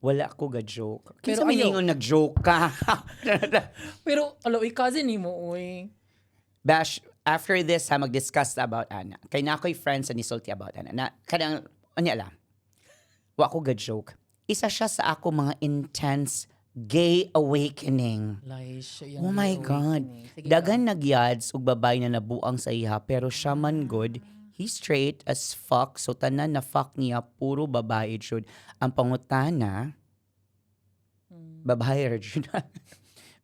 Wala ko ga-joke. Pero Kinsa may ayaw. ningon nag-joke ka? Pero, alo, cousin ni mo, uy. Bash, after this, mag-discuss about Ana. Kay na ako'y friends ni Sulti about Ana. Na, kadang, lang. Wa ko ga-joke. Isa siya sa ako mga intense gay awakening. Lies, Oh my God. Dagan nagyads ug babay na nabuang sa iha pero siya man good. He's straight as fuck. So tanan na fuck niya puro babae jud. Ang pangutana babae ra jud.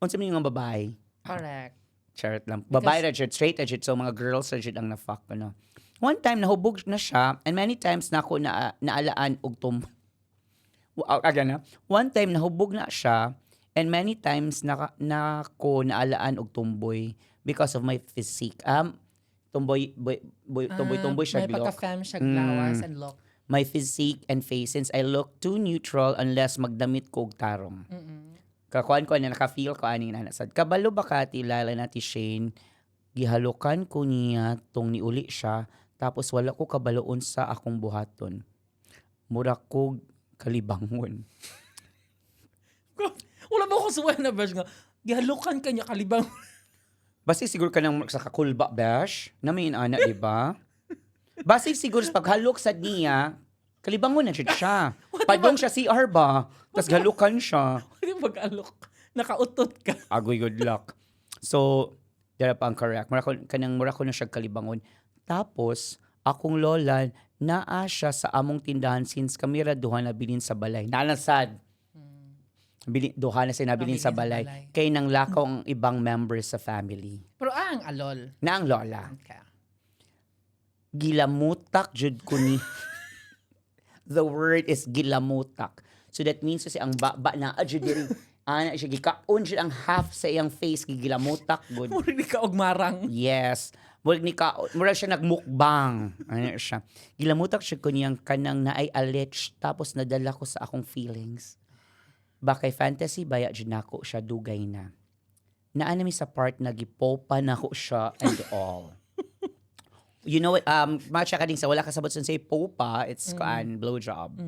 Unsa man yung mga babae? Correct. Charot lang. Babae ra jud, straight ra jud. So mga girls ra jud ang na-fuck ko, no? One time nahubog na siya and many times na ako naalaan og One time nahubog na siya and many times na ako naalaan og tumboy because of my physique. Tumboy siya May look. pagka-femme siya glawas and look. My physique and face since I look too neutral unless magdamit ko og tarong. Kakuan ko na naka-feel ko ani na sad. Kabalo ba ka ti lala na ti Shane? Gihalukan ko niya tong niuli siya tapos wala ko kabaloon sa akong buhaton. Mura ko kalibangon. Wala mo akong suwan na bash nga. Gihalukan ka niya kalibang. Basi siguro ka nang sa kakulba, Bash. Na may ina, di ba? Basi siguro sa paghalok sa niya, kalibangon na siya. Padong siya CR ba? Tapos galukan siya. Hindi mag-alok. Nakautot ka. Agoy, good luck. So, dara pa ang correct. Mura ko na siya kalibangon. Tapos, akong lola, naa siya sa among tindahan since kamera duha na bilin sa balay. Nanasad. Duha na siya nabilin sa balay. Kay nang lakaw ang ibang members sa family. Pero ang alol. Na ang lola. Okay. Gilamutak jud ko ni. The word is gilamutak. So that means kasi ang baba na jud diri ana siya gikaon jud ang half sa iyang face gilamutak gud. Mura ni ka og marang. Yes. Mura siya nagmukbang. Ano siya. Gilamutak siya ko niyang kanang naay alleged tapos nadala ko sa akong feelings. Bakay fantasy baya jud nako siya dugay na. Naanami sa part na gipopa nako siya and all. You know what, matcha ka din sa wala kasabot sa say popa, it's blowjob.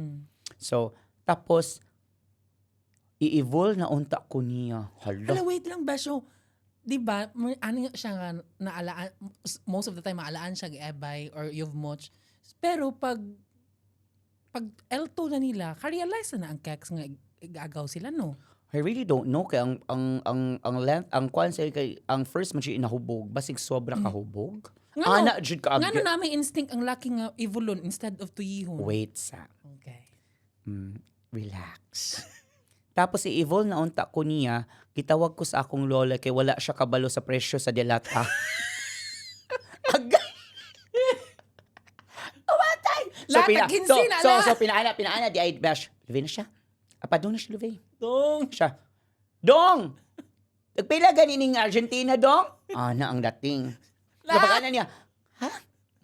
So, tapos, i-evolve na unta ko niya. Hala, Hala. wait lang, Besho. Di ba, ano siya nga, naalaan, most of the time, maalaan siya gi-ebay or you've much. Pero pag L2 na nila, ka-realize na ang keks nga igagaw sila, no? I really don't know kay ang length ang kwan say kay ang first man siya nahubog basig sobra kahubog. Nga Ana no, jud ka nga no namin instinct ang laki nga evolun instead of tuyihon. wait sa Okay. relax. Tapos i-evolve na unta ko niya, gitawag ko sa akong lola kay wala siya kabalo sa presyo sa delata. Agay. Umatay. Lahat nag-kinsin, ala. So pinaana di ay bash. Luve na siya. Apadong na siya luve. Dong. Siya. Dong! Nagpila ganining Argentina, Dong? Ana ang dating. Kapag ana niya, ha?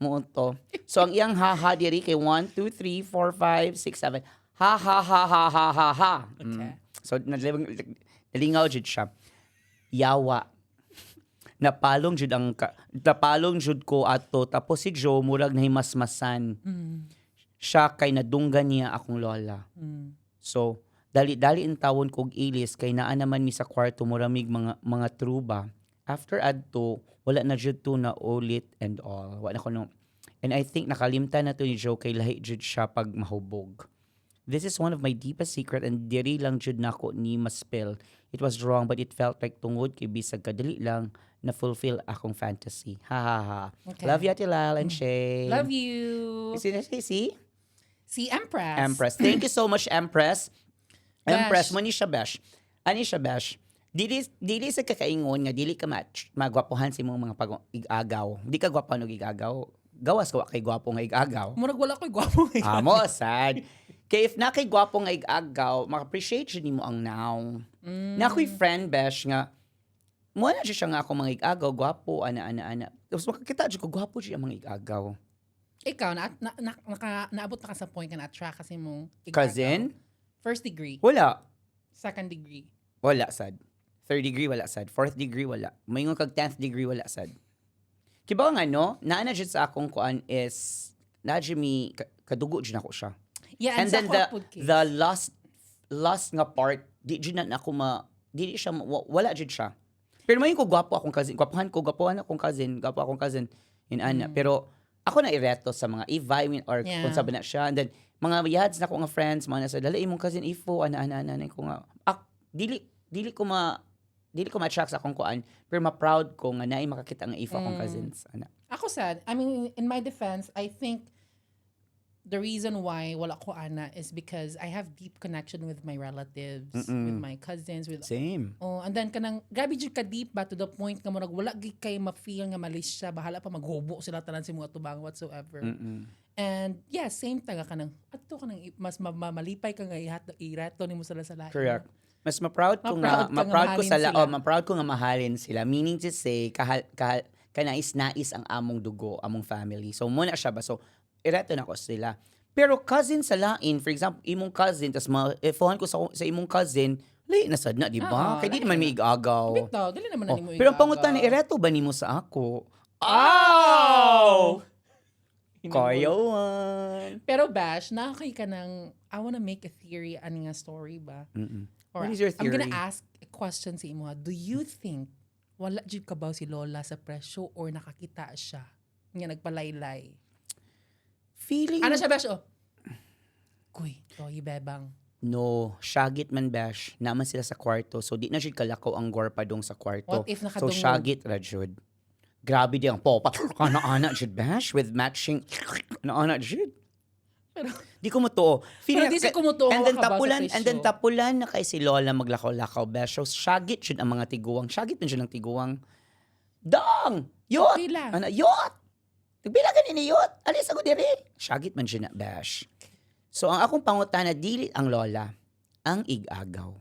Muto. So ang iyang ha-ha diri kay 1, 2, 3, 4, 5, 6, 7. Ha ha ha ha ha ha ha. Okay. So nalingaw jud siya. Yawa. Napalong jud ko ato tapos si Joe murag nahimasmasan. Siya kay nadunggan niya akong lola. So dali-dali in tawon kog ilis kay naa naman mi sa kwarto muramig mga truba. After adto wala na jud to na ulit and all. Wala na ko no. And I think nakalimtan na to ni Joe kay lahi jud siya pag mahubog. This is one of my deepest secret and diri lang jud nako ni maspill. It was wrong but it felt like tungod kay bisag kadali lang na fulfill akong fantasy. Ha ha ha. Okay. Love you Ate Lal and Shay. Love you. See? Si Empress. Empress. Thank you so much Empress. Besh. Empress, mani siya Besh. Ani siya Besh. Dili sa kakaingon nga dili ka magwapuhan sa imong mga pag-igagaw. Di ka gwapo no igagaw. Gawas ka kay gwapo nga igagaw. Murag wala ko'y gwapo. Amo sad. Kay if na kay gwapo nga igagaw, maka-appreciate siya nimo ang now. Na ako'y friend Besh nga mo na siya nga ako mga igagaw, gwapo, ana. Tapos makakita siya ko, gwapo siya mga igagaw. Ikaw, naabot na ka sa point ka na-attract kasi mong Cousin? First degree. Wala. Second degree. Wala sad. Third degree, wala sad. Fourth degree, wala. Mayroon kag 10th degree, wala sad. Kiba nga no, naana dyan sa akong kuan is, naadya mi, kadugo dyan ako siya. Yeah, And then sa the last nga part, di dyan na ako di siya, wala dyan siya. Pero may ko gwapo akong cousin, gwapuhan akong cousin, in ana. Pero ako na ireto sa mga i-vibe or kung sabi na siya. And then, mga yads na ko nga friends, mga nasa, dala imong cousin ifo, ana, ko nga. Dili ko ma-attract sa akong kuan, pero ma-proud ko nga naay makakita nga ifo akong cousins. Ana. Ako sad. I mean, in my defense, I think the reason why wala ko ana is because I have deep connection with my relatives, with my cousins, with Same. and then kanang grabe jud ka deep ba to the point nga murag wala gid kay ma-feel nga malis siya, bahala pa maghubo sila tanan si mga tubang whatsoever. And yeah, same taga kanang adto kanang mas malipay ka nga ireto nimo sila sa lain. Correct. Mas ma-proud ko ma-proud ko nga mahalin sila. Meaning to say, kanais-nais ang among dugo, among family. So, muna siya ba? So, ireto na ko sila. Pero cousin sa lain, for example, imong cousin, tas ifuhan ko sa imong cousin, lahi na sad na, di ba? Kaya di naman may igagaw. Bitaw, dili naman na nimo Pero pangutan na, ireto ba nimo sa ako? Ow! Kayawan. Pero Bash, nakakay ka ng, I wanna make a theory, ani nga story ba? Or, What is your I'm theory? gonna ask a question sa imo. Do you think wala jud ka ba si Lola sa presyo or nakakita siya nga nagpalaylay? Feeling... Ano siya, Bash? Oh. Kuy, toy bebang. No, shagit man Bash. Naman sila sa kwarto. So, di na jud kalakaw ang gorpadong sa kwarto. What if So, nakadungog? shagit ra jud. Grabe di ang popa. Ana jud Bash with matching. Ana jud. Pero, Di ko mutuo. Pero di sa kumutuo And then ka ba sa tapulan, presyo? and then tapulan na kay si Lola maglakaw-lakaw Bash. So, shagit jud ang mga tiguang. Shagit man jud ang tiguang. Dong! Yot! Okay lang. Ana, yot! Nagbilagan ni yot! Alis ako diri. Shagit man jud na Bash. So, ang akong pangutana, dili ang Lola, ang igagaw.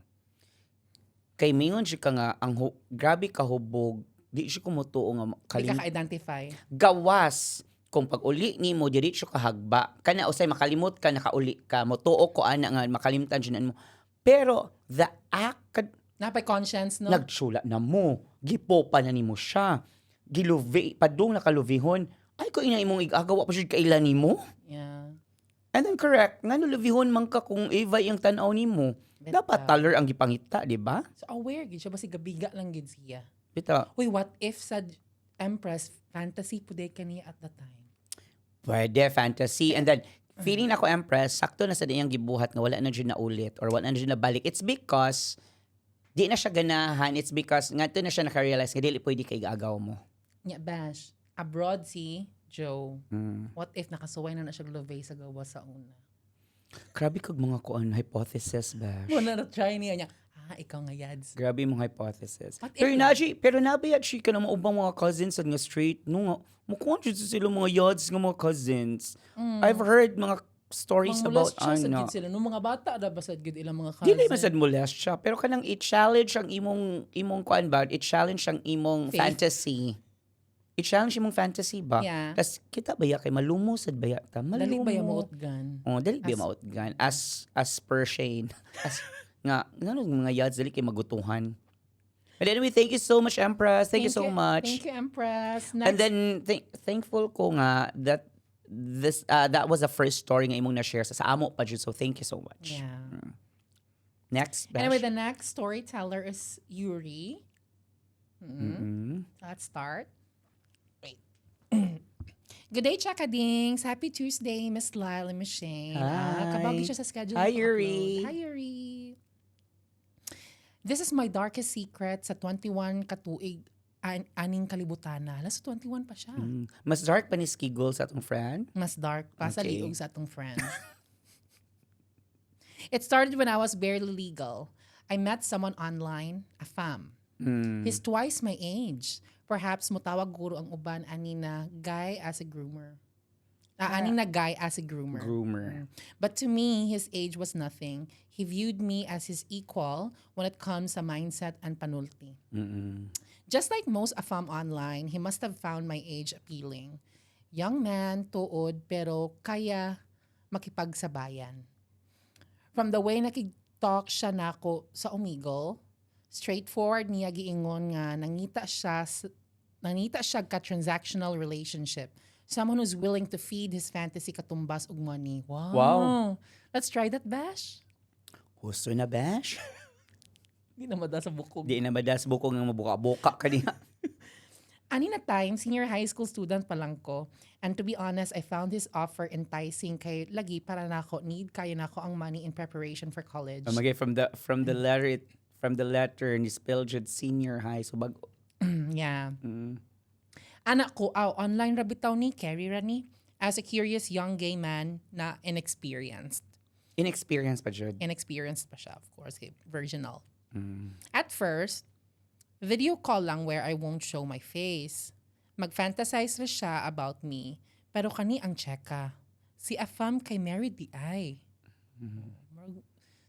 Kay mingon siya ka nga, grabe kahubog, di siya kumutuo nga Di ka ka-identify. gawas kung pag-uli ni mo diri siya kahagba kana usay makalimot ka nakauli ka motuo ko ana nga makalimtan siya mo pero the act Napay conscience, no? nagsula na mo gipo pa na nimo siya giluvi padung nakaluvihon ay ko ina imong igagawa pa siya kailan nimo Yeah. And then correct, nga nuluvihon man ka kung Eva yung tanaw nimo. Dapat taller ang gipangita, di ba? So aware gid siya basi gabiga lang gid siya. Bita. Uy, what if sa Empress fantasy puday kaniya at the time? Pwede, fantasy. And then, feeling ako, Empress, sakto na sa diyang gibuhat nga wala na dyan na ulit or wala na dyan na balik. It's because, di na siya ganahan. It's because, nga to na siya nakarealize nga dili pwede kay agaw mo. Nya bash. Abroad si Joe. Mm. What if nakasuway na siya glove sa gawa sa una? Grabe kag mga kuan hypothesis, Bash. Muna na try niya niya. Ikaw nga yads. Grabe mong hypothesis. What Pero if- pero nabayad siya ka na maubang mga cousins nga straight. No nga, mukuha dyan sila mga yads nga mga cousins. I've heard mga stories about ano. Sila. Nung mga bata, basad gid ilang mga cousin. Dili man sad molest siya, pero kanang i-challenge ang imong kuan ba? I-challenge ang imong Faith. fantasy. I-challenge imong fantasy ba? Yeah. Tas kita baya kay malumo sad baya ta. Malumo. Dali ba yung mautgan? Oh, dali ba mautgan as per Shane. As nga mga yads dali kay magutuhan. But anyway, thank you so much, Empress. Thank you so much. Thank you, Empress. And then thankful ko nga that that was the first story nga imong na-share sa amo pa jud. So thank you so much. Yeah. Next, Bash. Anyway, the next storyteller is Yuri. Let's start. Wait. Good day, Chakadings. Happy Tuesday, Miss Lyle and Miss Shane. Hi. Kabagi siya sa schedule. Hi, ko Yuri. upload. Hi, Yuri. This is my darkest secret sa 21 katuig aning kalibutan na. Alas 21 pa siya. Mas dark pa ni Skiggle sa atong friend. Mas dark pa sa Okay. liog sa atong friend. It started when I was barely legal. I met someone online, a fam. He's twice my age. Perhaps mutawag guro ang uban ani na guy as a groomer. Ani na guy as a groomer. Groomer. But to me, his age was nothing. He viewed me as his equal when it comes sa mindset and panulti. Just like most afam online, he must have found my age appealing. Young man, tuod, pero kaya makipagsabayan. From the way nakig-talk siya nako sa Omegle, straightforward niya giingon nga nangita siya ka transactional relationship. Someone who's willing to feed his fantasy katumbas og money. Wow. Let's try that, Bash. Gusto na, Bash? Di na mada sa bukog. Di na madas bukong nga mabuka-buka ka niya. Ani na time, senior high school student pa lang ko. And to be honest, I found his offer enticing kay lagi para nako need kaya nako ang money in preparation for college. Magay from the letter ni spell jud senior high so bag Yeah. Anak ko, online ra bitaw ni, carry ra ni. As a curious young gay man na inexperienced. inexperienced pa jud. Inexperienced pa siya, of course, kay virginal. At first, video call lang where I won't show my face. Mag-fantasize ra siya about me. Pero kani ang cheka. Si Afam kay married di ay.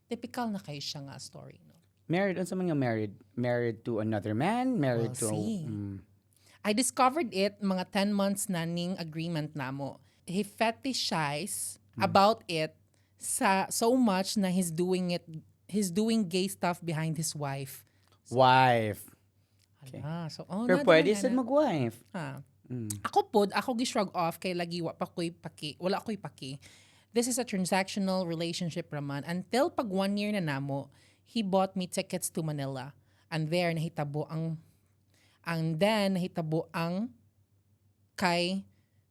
Typical na kayo siya nga story, no? Married unsa man nga married? Married to another man, married Well, to see. I discovered it mga 10 months na ning agreement namo. He fetishize about it so much na he's doing gay stuff behind his wife. wife. Okay. So, Pero pwede sad mag-wife. Ako gishrug off kay lagi wala ko'y paki. This is a transactional relationship raman until pag 1 year na namo, he bought me tickets to Manila. And there nahitabo ang Kai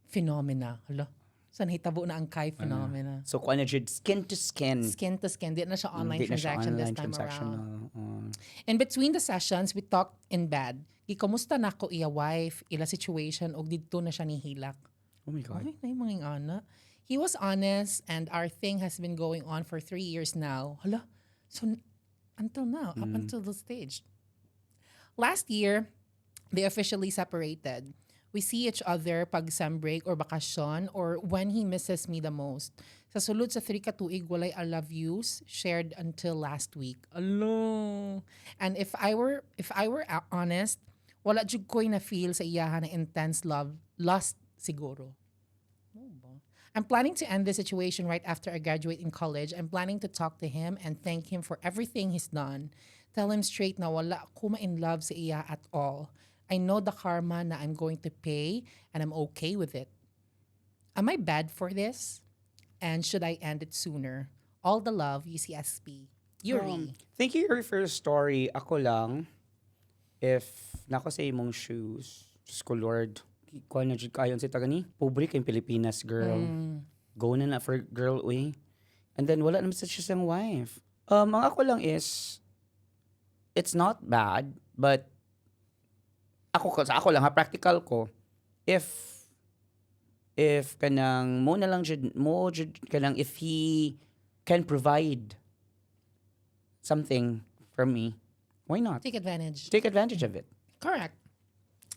phenomena. Hala. So nahitabo na ang Kai phenomena. So kuan na jud skin to skin. Skin to skin. Di na siya online Di na siya transaction this online time transactional. around. In between the sessions, we talked in bed. Kumusta na ko iya wife, ila situation, og dito na siya nihilak. Oh my God. Okay, na yung mga ana. He was honest and our thing has been going on for 3 years now. Hala, so until now, up until the stage. Last year, they officially separated. We see each other pag sem break or bakasyon or when he misses me the most. Sa sulod sa 3 katuig, walay I love yous shared until last week. Alo. And if I were honest, wala jud ko'y na feel sa iyahan na intense lust siguro. I'm planning to end the situation right after I graduate in college. I'm planning to talk to him and thank him for everything he's done. Tell him straight na wala ko ma-in love sa iya at all. I know the karma na I'm going to pay and I'm okay with it. Am I bad for this? And should I end it sooner? All the love, UCSP. Yuri. Thank you, Yuri, for your story. Ako lang, if nako sa imong shoes, Diyos ko Lord, kuha na dyan kayon si tagani. Pobre kayong Pilipinas, girl. Go na for girl, uy. And then, wala naman sa siyang wife. Ang ako lang is, it's not bad, but ako lang ha, practical ko, if kanang mo na lang kanang if he can provide something from me, why not? Take advantage. Take advantage of it. Correct.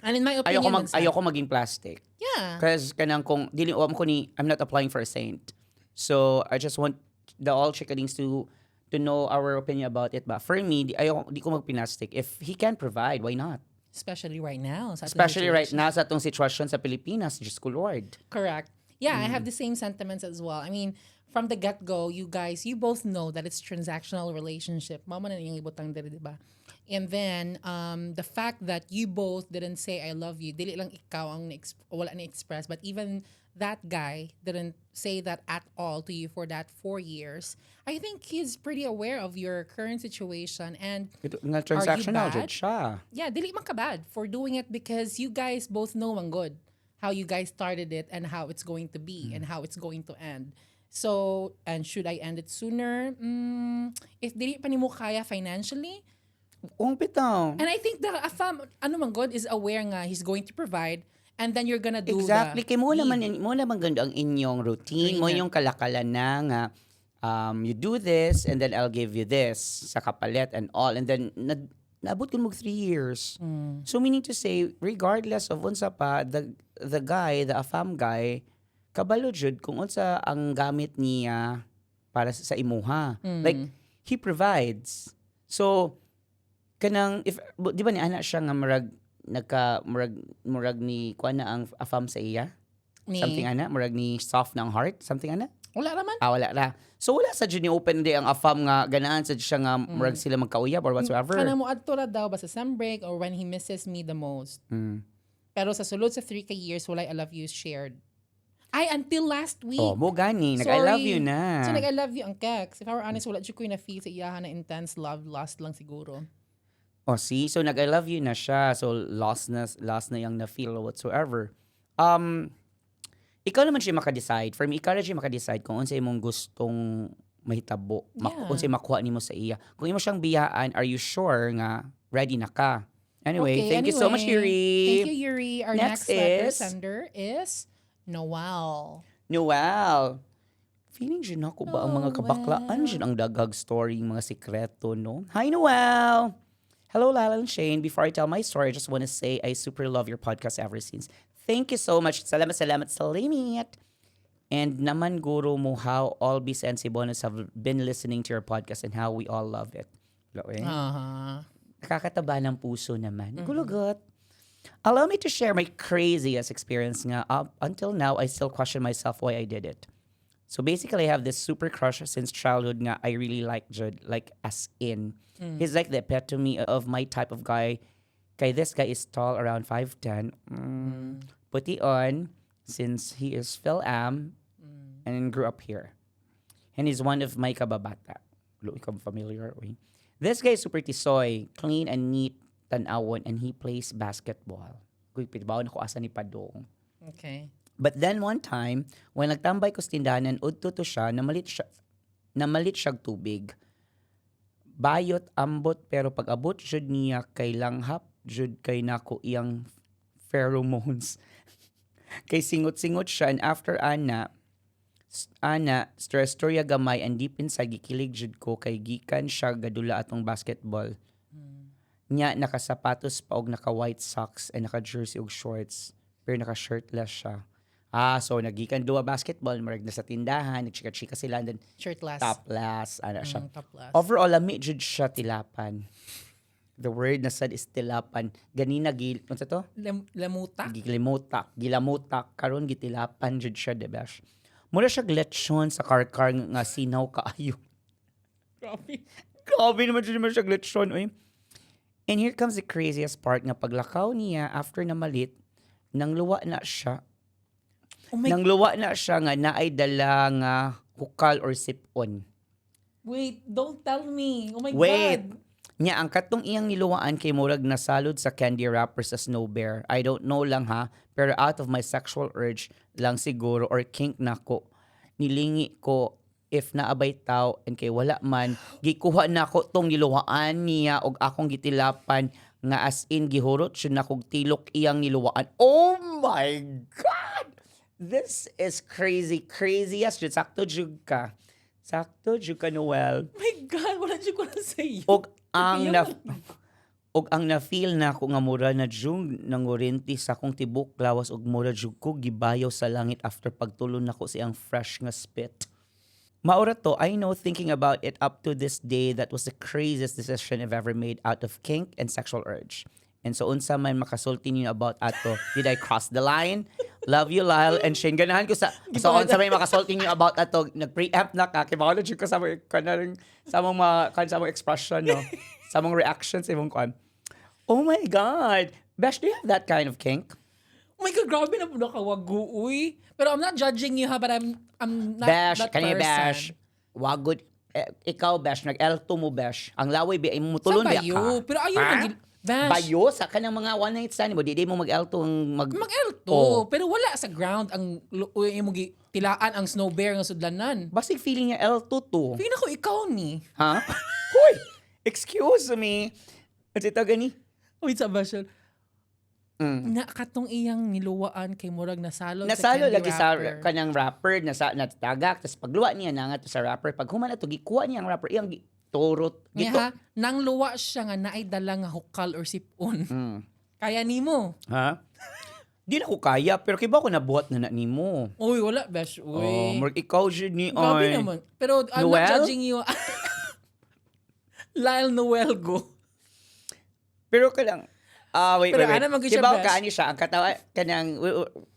And in my opinion, Ayoko maging plastic. yeah. Because kanang kung dili ko ni I'm not applying for a saint. So I just want the all chickenings to know our opinion about it. But for me, di ko magpinastic. If he can provide, why not? Especially right now. Sa ating Especially right situation. now sa atong sitwasyon sa Pilipinas, Diyos ko Lord. Correct. Yeah, I have the same sentiments as well. I mean, from the get-go, you both know that it's transactional relationship. Mama na yung ibutang diri, diba? And then, the fact that you both didn't say, I love you, dili lang ikaw ang wala na-express, but even that guy didn't say that at all to you for that 4 years. I think he's pretty aware of your current situation. And Ito, nga transactional bad? jud siya. yeah, dili man ka bad for doing it because you guys both know ang good how you guys started it and how it's going to be and how it's going to end. So, and should I end it sooner? If dili pa nimo kaya financially, Bitaw. and I think the AFAM, ano man good, is aware nga he's going to provide and then you're gonna do Exactly. the Kay mo deed. naman ganda ang inyong routine, mo Agreement. yung kalakalan na nga, you do this and then I'll give you this sa kapalit and all. And then, naabot ko mo 3 years. So meaning to say, regardless of unsa pa, the guy, the AFAM guy, kabalo jud kung unsa ang gamit niya para sa imuha. Like, he provides. So, kanang, di ba ni anak siya nga murag ni kuha na ang AFAM sa iya? Something ana? Murag ni soft ng heart? Something ana? Wala naman. Wala ra. So wala sa ni open day ang AFAM nga ganaan sa siya nga murag sila magkauyab or whatsoever. Kana mo adto ra daw ba sa sem break or when he misses me the most. Pero sa sulod sa 3 ka years, wala I love you shared. Ay, until last week. Mo gani. Nag-I love Sorry. you na. So, nag-I love you ang Kex. If I were honest, wala dyan ko yung na-feel sa iyahan na intense love lost lang siguro. See? So nag-I love you na siya. So lost na yung na-feel or whatsoever. Ikaw naman siya makadecide. For me, ikaw na siya makadecide kung unsa imong gustong mahitabo. Yeah. Unsa makuha nimo sa iya. Kung imo siyang biyaan, are you sure nga ready na ka? Anyway, thank you so much, Yuri. Thank you, Yuri. Our next letter sender is Noel. Noel. Feeling dyan ako ba ang mga kabaklaan Noel. dyan ang dagag story, mga sikreto, no? Hi, Noel! Hello, Lala and Shane. Before I tell my story, I just want to say I super love your podcast ever since. Thank you so much. Salamat. And naman guro mo how all and Cebuanos have been listening to your podcast and how we all love it. Nakakataba ng puso naman. Gulugot. Allow me to share my craziest experience nga. Up until now, I still question myself why I did it. So basically, I have this super crush since childhood nga I really like Judd, like as in. He's like the epitome of my type of guy. Kay this guy is tall, around 5'10". Puti on, since he is Phil-Am, and grew up here. And he's one of my kababata. Look, I'm familiar. This guy is super tisoy, clean and neat, tanawon, and he plays basketball. Kuy, pitbawon ako asa ni Padong. Okay. But then one time, when nagtambay ko sa tindahanan, udto to siya, namalit siya tubig. Bayot, ambot, pero pag abot, jud niya kay langhap, jud kay nako iyang pheromones. Kay singot-singot siya, and after storya gamay, and deep inside, gikilig jud ko, kay gikan siya gadula atong basketball. Nya, nakasapatos pa og naka-white socks, and naka-jersey og shorts, pero naka-shirtless siya. So nagikan duwa basketball, marag na sa tindahan, nagchika-chika sila, and then Shirtless. topless, siya. Topless. Overall, lami jud siya tilapan. The word na sad is tilapan. Ganina ano sa to? Lamutak. Gilamutak. Karon gitilapan jud siya, diba? Mura siya gletsyon sa karkar nga sinaw kaayo. Grabe naman siya gletsyon, oy. And here comes the craziest part nga paglakaw niya after na malit, nang luwa na siya. Oh my, Nang luwa na siya nga naay dala nga hukal or sipon. wait, don't tell me. Oh my Wait. God. Nya ang katong iyang niluwaan kay murag nasalod sa candy wrapper sa Snow Bear. I don't know lang ha, pero out of my sexual urge lang siguro or kink nako, nilingi ko if naabay tao and kay wala man, gikuha na ko tong niluwaan niya og akong gitilapan nga as in gihurot siya na kog tilok iyang niluwaan. Oh my God! This is crazy. Crazy as jud. Sakto jud ka. Sakto jud ka, Noel. Oh my God, wala siya ko na sa iyo. Og ang na-feel na ko nga mura na jung nangurinti sa akong tibok lawas og mura jud ko gibayaw sa langit after pagtulon nako sa iyang fresh nga spit. Maura to, I know thinking about it up to this day that was the craziest decision I've ever made out of kink and sexual urge. And so unsa man makasulti niyo about ato, did I cross the line? Love you, Lyle and Shane. Ganahan ko sa so unsa man makasulti niyo about ato, nag-preempt na ka kay bawal jud ko sa mga kanang sa mga expression no. Sa mga reactions imong kuan. Oh my God. Besh, do you have that kind of kink? Oh my God, grabe na po nakawago, uy. Pero I'm not judging you ha, but I'm not Besh, that kanya person. Besh. Wagod. Ikaw, Besh, nag-L2 mo, Besh. Ang laway, mo tulon Sa ba bayo. ka? Pero ayaw Ha? Bash. Bayo? Sa kanang mga one night stand mo, di mo mag-L2 ang Mag-L2. Oh. Pero wala sa ground ang yung tilaan ang Snow Bear nga sudlanan. Basig feeling niya L2 to. Tingnan ko ikaw ni. Ha? Hoy! Excuse me. At ito gani? Wait sa Bashal. Mm. Na katong iyang niluwaan kay murag nasalo Nasalo candy lagi sa wrapper. kanang wrapper natagak tapos pagluwa niya na nga to sa wrapper pag human na to gikuha niya ang wrapper iyang turot Nga ha, nang luwa siya nga naay dala nga hukal or sipon. Mm. Kaya nimo. Ha? Di na ko kaya pero kiba ko nabuhat na nimo. Uy, wala Bash. Oh, Uy. murag ikaw jud ni Grabe ay. naman. Pero I'm Noel? not judging you. Lyle Noel go. Pero kanang wait, Pero wait. ano mag-siya, Kibaw Besh? kaani siya ang katawa kanang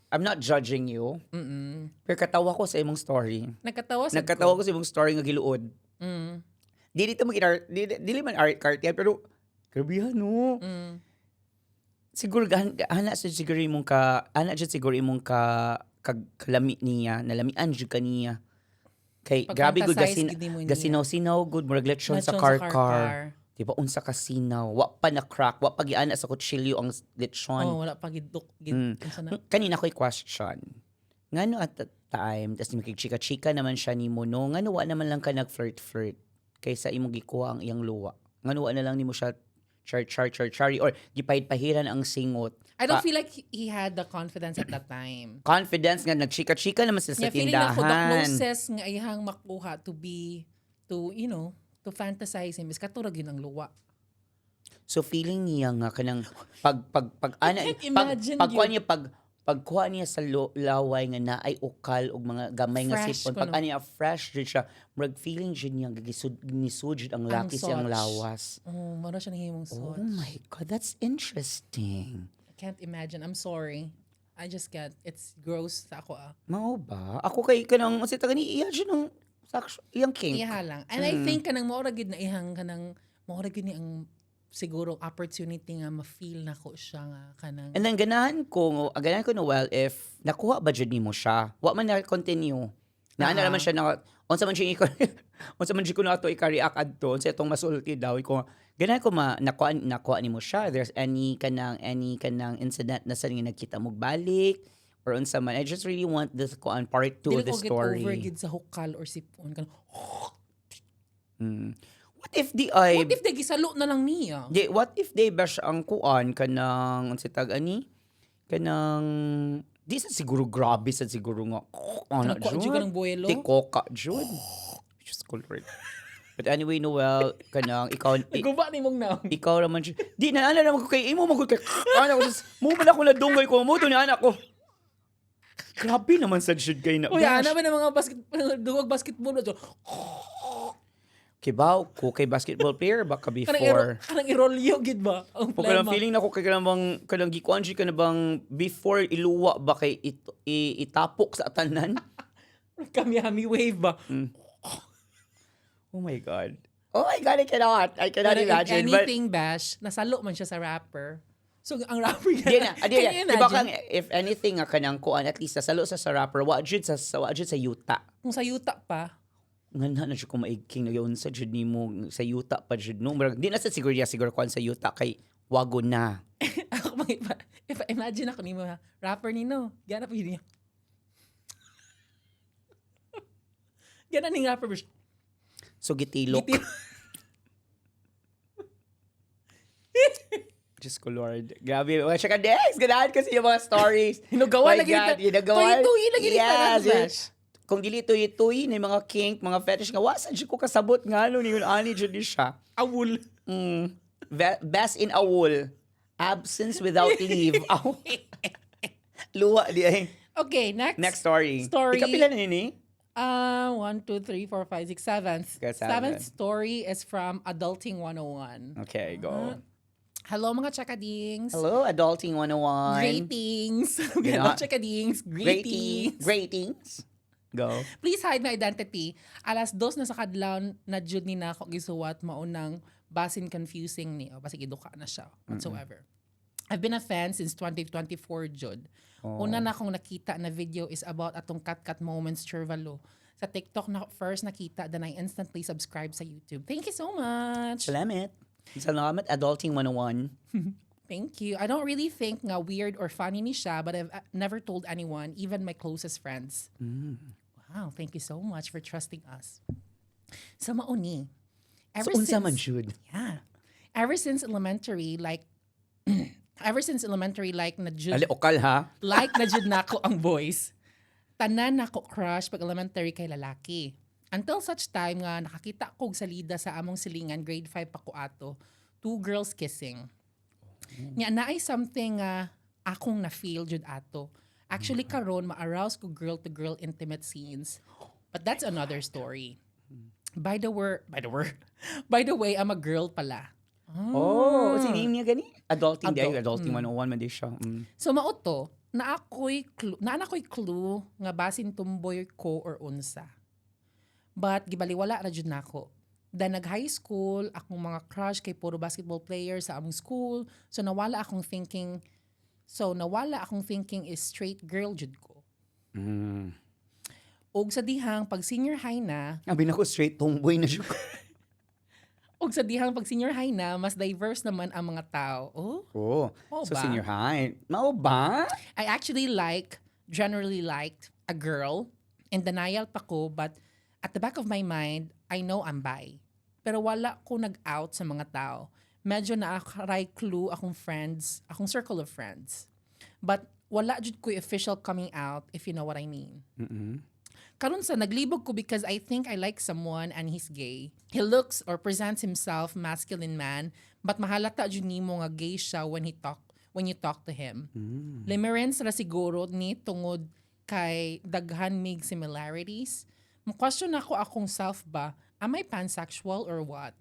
I'm not judging you. Mm-mm. Pero katawa ko sa imong story. Nagkatawa sa Nagkatawa ko sa imong story nga giluod. Mm. Dili man dili man art cartier pero grabe no. Mm. Siguro ana sa siguro imong ana jud siguro imong kalami niya, nalamian jud kaniya. Kay grabe gud Pag-fantasize gid nimo niya. gasinaw-sinaw gud murag lechon sa Lechon car. Di ba unsa ka sinaw, wa pa na crack, wa pa giana sa kutsilyo ang lechon. Oh, wala pa giduk Mm. unsa na. Kanina ko'y question. Ngano at that time, tas makikchika-chika naman siya ni mo, no? Ngano wa naman lang ka nag-flirt-flirt kaysa imong gikuha ang iyang luwa? Ngano wa na lang nimo siya char or gipahid-pahiran ang singot? I don't feel like he had the confidence at that time. Confidence nga, nagchika-chika naman sila sa Yeah, feeling na ko the tindahan. closest nga iyang makuha to to fantasize him is katurag yun ang luwa. So feeling niya nga kanang pag ana can't imagine pagkuha niya pagkuha niya sa laway nga naay ukal og mga gamay nga Fresh sipon kuno. pag niya fresh jud siya murag feeling jud niya gisud jud ang laki siyang such. lawas. Oh, mara siya nahimong Oh such. my God, that's interesting. I can't imagine. I'm sorry. I just can't. It's gross sa ako Mao ba? Ako kay kanang unsa ta gani iya jud ng iyang king. Iha lang. And I think kanang maura gid na ihang kanang maura gid ni ang siguro opportunity nga ma-feel na ko siya nga kanang And then ganahan ko Noel if nakuha ba jud nimo siya. Wa man na continue. Naana naman siya na unsa man siya unsa man ko na ato i-react adto unsa itong masulti daw ko ganahan ko nakuha nimo siya. There's any kanang incident na sa nga nagkita mo balik or unsa man. I just really want this part 2 of the story. Dili ko get over gid sa hukal or sipon kanang What if what if they gisalo na lang niya? what if they bash ang kuan kanang unsa tag ani kanang di sa siguro grabe sa siguro nga ano Kanang kuan jud kanang buwelo? Di koka jud. Just colored. But anyway, Noel, kanang ikaw Guba ni mong naam. ikaw naman siya. Di na naman ko kay imo magud kay ana ko mo man ako nadungay ko mo to ni anak ko. Grabe naman sad jud kay na. Uy, ana ba ng mga basketball so Kibaw ko kay basketball player baka before. kanang irolyo gid ba? Ang Pag kanang plema. feeling na ko kay kanang gikuan siya ka na bang before iluwa ba kay itapok sa tanan. Kami wave ba? Oh my God. I cannot Pero if imagine. anything, Bash, nasalo man siya sa rapper. So, ang rapper Di na, Can you di ba kang, imagine? if anything, nga kanang kuan, at least salo sa rapper, wa jud sa yuta. Kung sa yuta pa, Nga na siya kung maigking nagyon sa jud nimo sa yuta pa jud no. Murag, di na sa siguro kuan sa yuta kay wago na. ako if imagine ako nimo ha, rapper nino, gana pa yun niya. Gana ning rapper bro. So gitilok. Gitilok. Diyos ko Lord. Grabe. Mga siya ka, Dex. Ganahan kasi yung mga stories. Hinugawan My lagi God, nita. hinugawan. Tuyi-tuyi lagi nita, Yes. Bash. Kung dili tuyi-tuyi, na mga kink, mga fetish nga, wasan siya ko kasabot nga, no, ni ani dyan siya. Awul. Best in a wool. Absence without leave. Aw. Luwa di ay. Okay, Next story. Story. Ikapila na nini? 1, 2, 3, 4, 5, 6, 7. Okay, seven. Seventh story is from Adulting 101. Okay, go. Hello mga chakadings. Hello, Adulting 101. Greetings. Yeah. Hello chakadings. Greetings. Greetings. Go. Please hide my identity. Alas 2 na sa kadlaw na jud ni nako gisuwat maunang basin confusing ni. O basi giduka na siya whatsoever. I've been a fan since 2024 jud. Una na akong nakita na video is about atong cut moments churvalo. Sa TikTok na first nakita, then I instantly subscribe sa YouTube. Thank you so much. Salamat, Adulting 101. Thank you. I don't really think nga weird or funny ni siya, but I've never told anyone, even my closest friends. Wow, thank you so much for trusting us. Sa mauni. So, unsa man jud? Yeah. Ever since elementary, like na jud, Ali, okal ha? like na jud nako ang voice. Tanan nako crush pag elementary kay lalaki. Until such time nga nakakita ko og salida sa among silingan, grade 5 pa ko ato, 2 girls kissing. Nya naay something nga akong na-feel jud ato. Actually karon ma-arouse ko girl to girl intimate scenes. But that's another story. By the way, I'm a girl pala. Oh, si name niya gani? Adulting day, Adult. Adulting 101 man di siya. So mauto, na ako'y clue nga basin tumboy ko or unsa. But gibaliwala na jud nako. Then nag-high school, akong mga crush kay puro basketball player sa among school. So nawala akong thinking is straight girl jud ko. Og sa dihang pag senior high na, Abi na ko straight tomboy na siya. senior high na, mas diverse naman ang mga tao. Oh, Mao so ba? senior high. Mao ba? I actually generally liked a girl. In denial pa ko, but at the back of my mind, I know I'm bi. Pero wala ko nag-out sa mga tao. Medyo naakaray clue akong circle of friends. But wala jud ko official coming out, if you know what I mean. Karon sa naglibog ko because I think I like someone and he's gay. He looks or presents himself masculine man, but mahalata jud nimo nga gay siya when you talk to him. Limerence ra siguro ni tungod kay daghan mig similarities. Mo-question ako akong self ba, am I pansexual or what?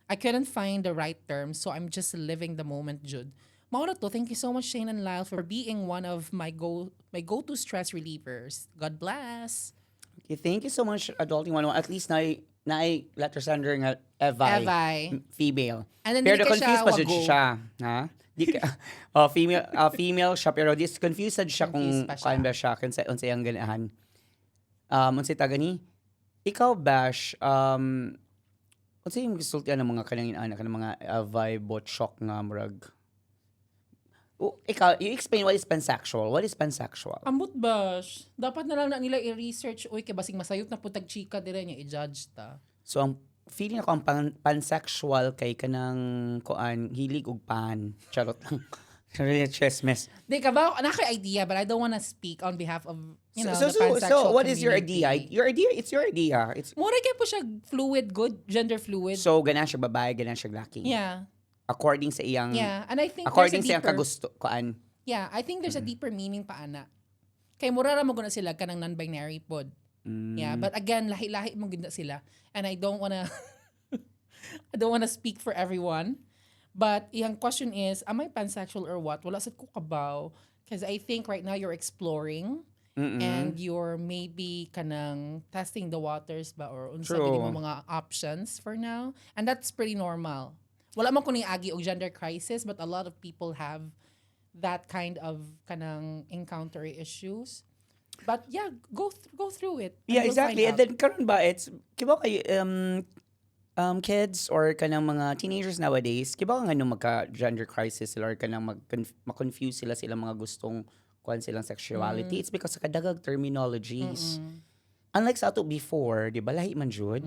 I couldn't find the right term, so I'm just living the moment, Jude. Maura to, thank you so much, Shane and Lyle, for being one of my go-to stress relievers. God bless. Okay, thank you so much, Adulting 101. At least na letter sender nga Evai. Female. And then Pero di ka siya confused pa jud wago. siya. Ha? Di ka, female siya, pero confused siya kung Confused pa siya. kung ba siya, kung sa iyang ganahan. Unsay ta gani? Ikaw, Bash, unsay yung gisultian ng mga kanang anak ng mga vibe shock nga murag. Ikaw, you explain what is pansexual. What is pansexual? Ambot bash. Dapat na lang na nila i-research. Uy, kaya basig masayop na putag chika dire niya i-judge ta. So, ang feeling ako ang pansexual kay kanang kuan hilig og pan. Charot lang. Really chismis. Di ka ba? Naka-idea, but I don't wanna speak on behalf of, the So pansexual what is your community. idea? Your idea, it's your idea. It's Mura kaya po siya fluid, good, gender fluid. so ganan siya babae, ganan siya lalaki. yeah. According sa iyang Yeah. And I think according there's sa a iyang deeper, kagusto kuan. yeah, I think there's a deeper meaning pa, ana. Kay mura ra mo guna sila kanang non-binary pod. Yeah, but again, lahi-lahi mo gina sila. And I don't wanna speak for everyone. But yung question is, am I pansexual or what? Wala sad ko kabaw. Because I think right now you're exploring and you're maybe kanang testing the waters ba or unsa True. gini mo mga options for now. And that's pretty normal. wala man ko ni agi og gender crisis, but a lot of people have that kind of kanang encounter issues. But yeah, go through it. Yeah, you'll exactly. find And then karon ba it's kiba kay kids or kanang mga teenagers nowadays, kiba nga nung magka gender crisis sila or kanang ma-confuse sila mga gustong kuan silang sexuality. It's because sa kadagag terminologies. Unlike sa ato before, di ba, lahi man jud.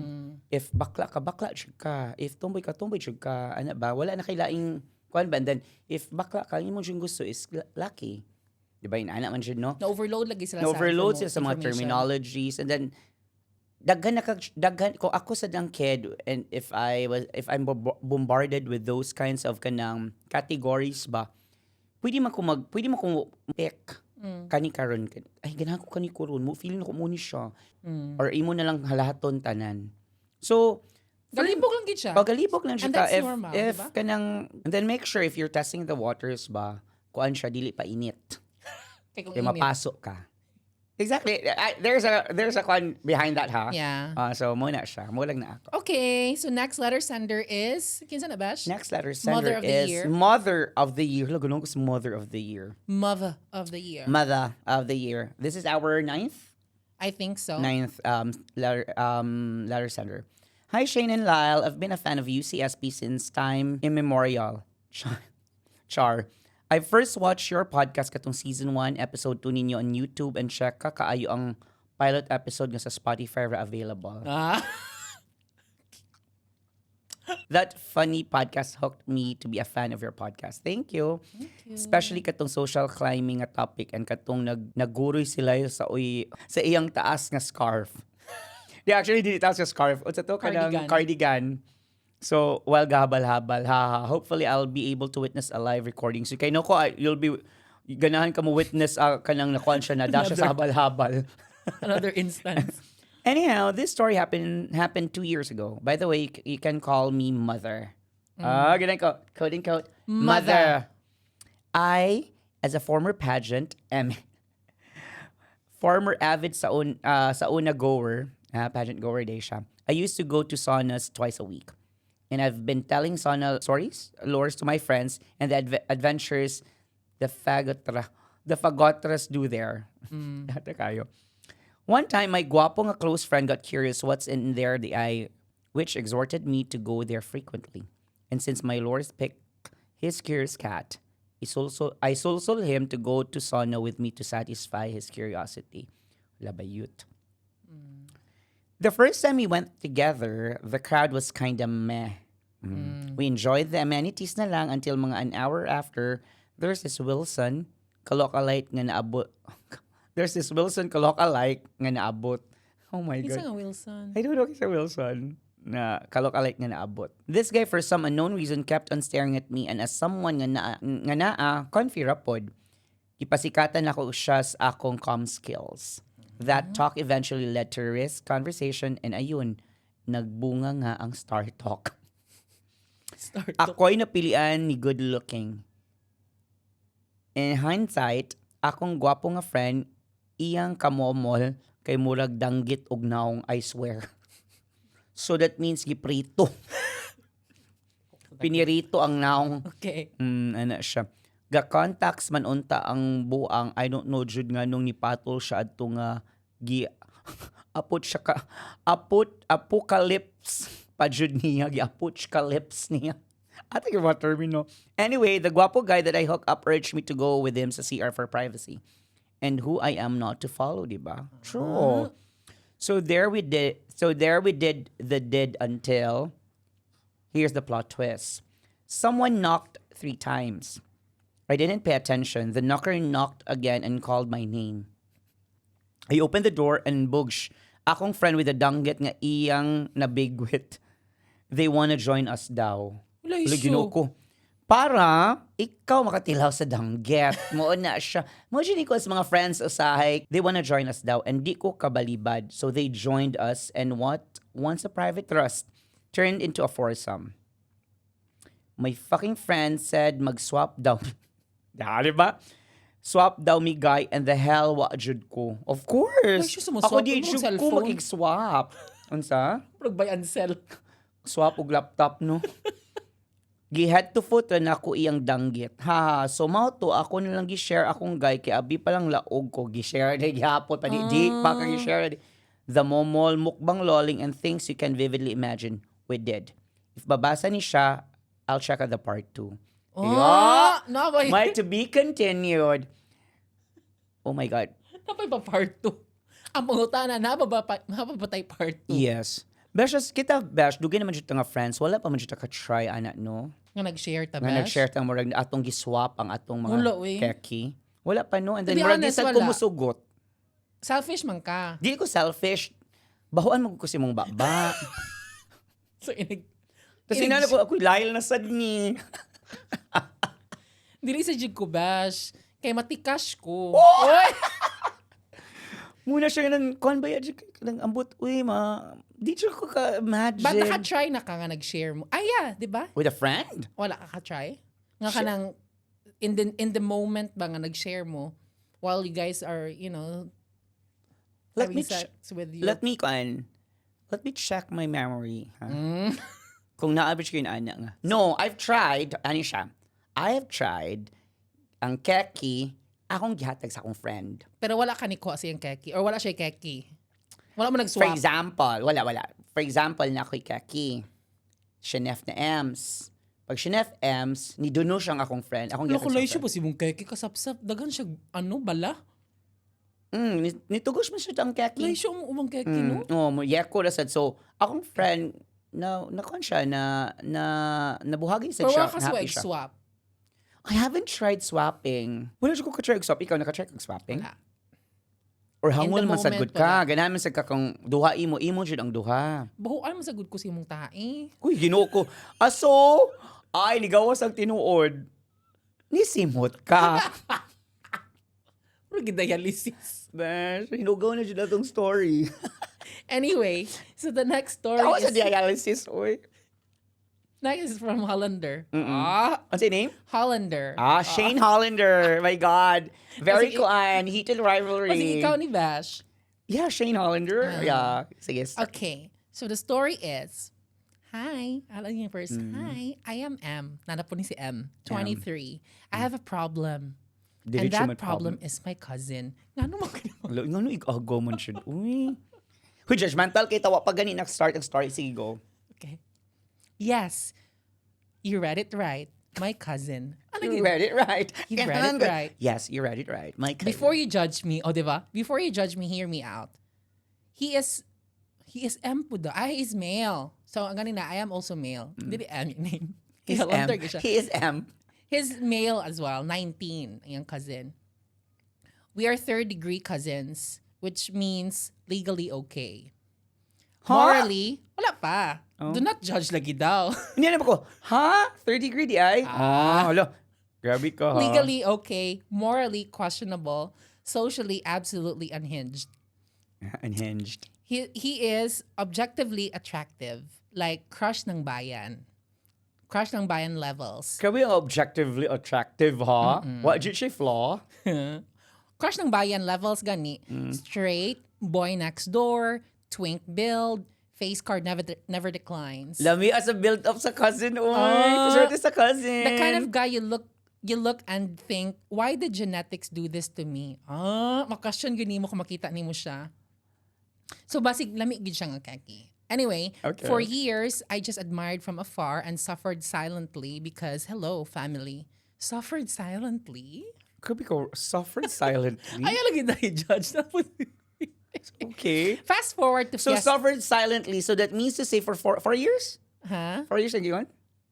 If bakla ka, bakla jud ka. If tomboy ka, tomboy jud ka. Ano ba? Wala na kay laing kuan ba? And then, if bakla ka, yung mo jud gusto is lucky. Di ba, inaana man jud, no? Na-overload lagi sila Na-overload sila sa mga information. terminologies. And then, daghan kung ako sa dang kid, and if I'm bombarded with those kinds of kanang categories ba, pwede man ko pick kani karon, ay ganahan ko kani karon mo feeling ko mo ni siya, or imo na lang halahaton tanan. So Galibog lang gid siya. galibog lang siya And ka that's if normal, if diba? kanang, and then make sure if you're testing the waters ba, kuan siya dili pa init. Kay kung Kaya init. mapasok ka. Exactly. There's a con behind that, ha? Yeah. So mo na siya. Mo lang na ako. Okay, so next letter sender is kinsa na bash? Next letter Mother sender of the is year. Mother of the Year. Look, ko sa Mother of the Year. Mother of the year. Mother of the Year. This is our ninth I think so. letter sender. Hi, Shane and Lyle. I've been a fan of UCSP since time immemorial. Char. I first watched your podcast katong season 1, episode 2 ninyo on YouTube and check kaayo ang pilot episode nga sa Spotify ra available. Ah. That funny podcast hooked me to be a fan of your podcast. Thank you. Especially katong social climbing nga topic and katong nagguroy sila sa iyang taas nga scarf. Yeah, actually dili taas nga scarf. Unsa to kanang cardigan. So, while gahabal-habal, hopefully I'll be able to witness a live recording. So, kay no ko, you'll be, ganahan ka mo witness kanang nakuan siya na dasha sa habal-habal. Another instance. Anyhow, this story happened 2 years ago. By the way, you can call me Mother. Ganun ko, quote and quote, Mother. I, as a former pageant, former avid sauna goer, pageant goer day siya, I used to go to saunas twice a week. And I've been telling sauna stories, lures to my friends, and the adventures the fagotras do there. Data kayo. One time, my guwapo nga close friend got curious what's in there which exhorted me to go there frequently. And since my lures picked his curious cat, I sulsul him to go to sauna with me to satisfy his curiosity. Labayut. The first time we went together, the crowd was kinda meh. We enjoyed the amenities na lang until mga an hour after, there's this Wilson kalokalite nga naabot. Oh my Kinsa God. nga Wilson? I don't know kisa Wilson na kalokalite nga naabot. This guy, for some unknown reason, kept on staring at me, and as someone nga naa comfy rapod, ipasikatan ako siya sa akong comm skills. That talk eventually led to a conversation, and ayun, nagbunga nga ang Star Talk. Ako'y napilian ni good looking. In hindsight, akong gwapo nga friend, iyang kamomol kay murag danggit og naong, I swear. So that means giprito. Pinirito ang naong. Okay. Ano siya. Ga-contacts man unta ang buang, I don't know jud nga nung nipatol siya adto nga apot siya ka apocalypse pa jud niya apocalypse niya. I think about termino. Anyway, the guapo guy that I hooked up urged me to go with him sa CR for privacy. And who I am not to follow, diba? True. So there we did until here's the plot twist. Someone knocked 3 times. I didn't pay attention. The knocker knocked again and called my name. I opened the door and bugsh. Akong friend with a danggit nga iyang nabigwit. They wanna join us daw. Wala ko. Para ikaw makatilaw sa danggit. Mo na siya. Mo ko sa mga friends usahay. They wanna join us daw. And di ko kabalibad. So they joined us. And once a private thrust turned into a foursome. My fucking friend said mag-swap daw. Diba? Swap daw mi guy and the hell wa jud ko. Of course. Ay, siya Ako sumuswap. di Ano jud ko cellphone? mag-swap. Unsa? Pag buy and sell. Swap og laptop no. Gihead to foot na ako iyang danggit. Ha, so mao to ako na lang gi-share akong guy kay abi pa lang laog ko gi-share na gihapon pa di pa ka gi-share na the momol mukbang lolling and things you can vividly imagine we did. If babasa ni siya, I'll check out the part 2. Oh, no, boy. Might to be continued. Oh my God. Napay pa part 2. Ang pangutana, napapatay part 2. Yes. Besh, kita, Besh, dugay naman dito nga friends. Wala pa man dito ka-try, anak, no? Nga nag-share ta, Nga besh? nag-share tang murag atong giswap ang atong mga Wala, we. keki. Wala pa, no? And then, To be murag honest, isang wala. kumusugot. Selfish man ka. Di ko selfish. Bahuan mo ko si mong baba. So, Tapos sinana ko, ako'y layal na sad ni. Dili sa jig ko, besh. Kay matikash ko. Oh! Oy! Muna siya ng, kuhan ba yan? Ng ambot, uy, di siya ko ka-imagine. Ba't naka-try na ka nga nag-share mo? Ay, yeah, di ba? With a friend? Wala ka ka-try? Nga ka nang, in the moment ba nga nag-share mo while you guys are, you know, Let having me sex with you? Let me check my memory. Ha? Kung na-average ko yung ana nga. No, I've tried, ano siya? I have tried ang keki, akong gihatag sa akong friend. Pero wala ka ni Kuha siyang keki or wala siya keki. Wala mo For nag-swap. example, wala. For example, na ako'y keki. Shinef na Ems. Pag Shinef Ems, ni Duno siyang akong friend. Akong gihatag Kulay sa siya friend. po si mong keki kasapsap. Dagan siya, bala? Nitugos mo siya ang keki. Kulay siya umang keki, no? No, yeko na sad. So, akong friend, nakuha siya, nabuhagin sa Pero siya, wala ka happy siya. swap. I haven't tried swapping. Wala siya ko ka-try swap. Ikaw naka-try kang swapping? Wala. Or In hangol the man sad moment, good ka. wala. Ganahan man sad ka kung duha imo jud ang duha. Bahuan mo sa good ko si mong tae. Uy, ginoo ko. Aso, ay, ligawas ang tinuod. Nisimot ka. Pero gidialysis. Besh, hinugaw na dyan atong story. Anyway, so the next story Ako sa is dialysis, oy. next is from Hollander. What's your name? Hollander. Shane Hollander. My God. Very Kasi- heated rivalry. Kasi ikaw ni Bash. Yeah, Shane Hollander. Yeah. Sige. Okay, so the story is, hi, alam niyo first, hi, I am M. Nana po ni si M, 23. I have a problem. And Diretso that may problem is my cousin. Nga mo ka naman. Nga no, ikaw man siya. Uy. Huy, judgmental kay tawa pag gani start ang story. Sige, go. Okay. Yes, you read it right. My cousin. You read it right. You read it right. Yes, you read it right. My cousin. Before you judge me, diba? Before you judge me, hear me out. He is M po daw. He is male. So, ang ganina, I am also male. Dili M yung name. He's M. He is M. He's male as well, 19, ang cousin. We are third-degree cousins, which means legally okay. Morally, wala pa. Do not judge lagi daw. Hindi na ko, ha? 30 degree di ay? Hala. Grabe ka, ha? Legally okay, morally questionable, socially absolutely unhinged. Unhinged. He is objectively attractive, like crush ng bayan. Crush ng bayan levels. Grabe ang objectively attractive, ha? What did she flaw? Crush ng bayan levels gani. Straight, boy next door, twink build, face card never declines. Lami as a build-up sa cousin, oy. Kaswerte sa cousin. The kind of guy you look and think, why did genetics do this to me? Makasyon gani mo kung makita nimo siya. So basig lami gid siya nga kaki. Anyway, Okay. for years I just admired from afar and suffered silently because hello family, suffered silently. Grabe ko, suffered silently. Ay lagi dahil judge na po. Okay. Fast forward to So Fiesta. suffered silently. So that means to say for 4 years? Huh? 4 years again?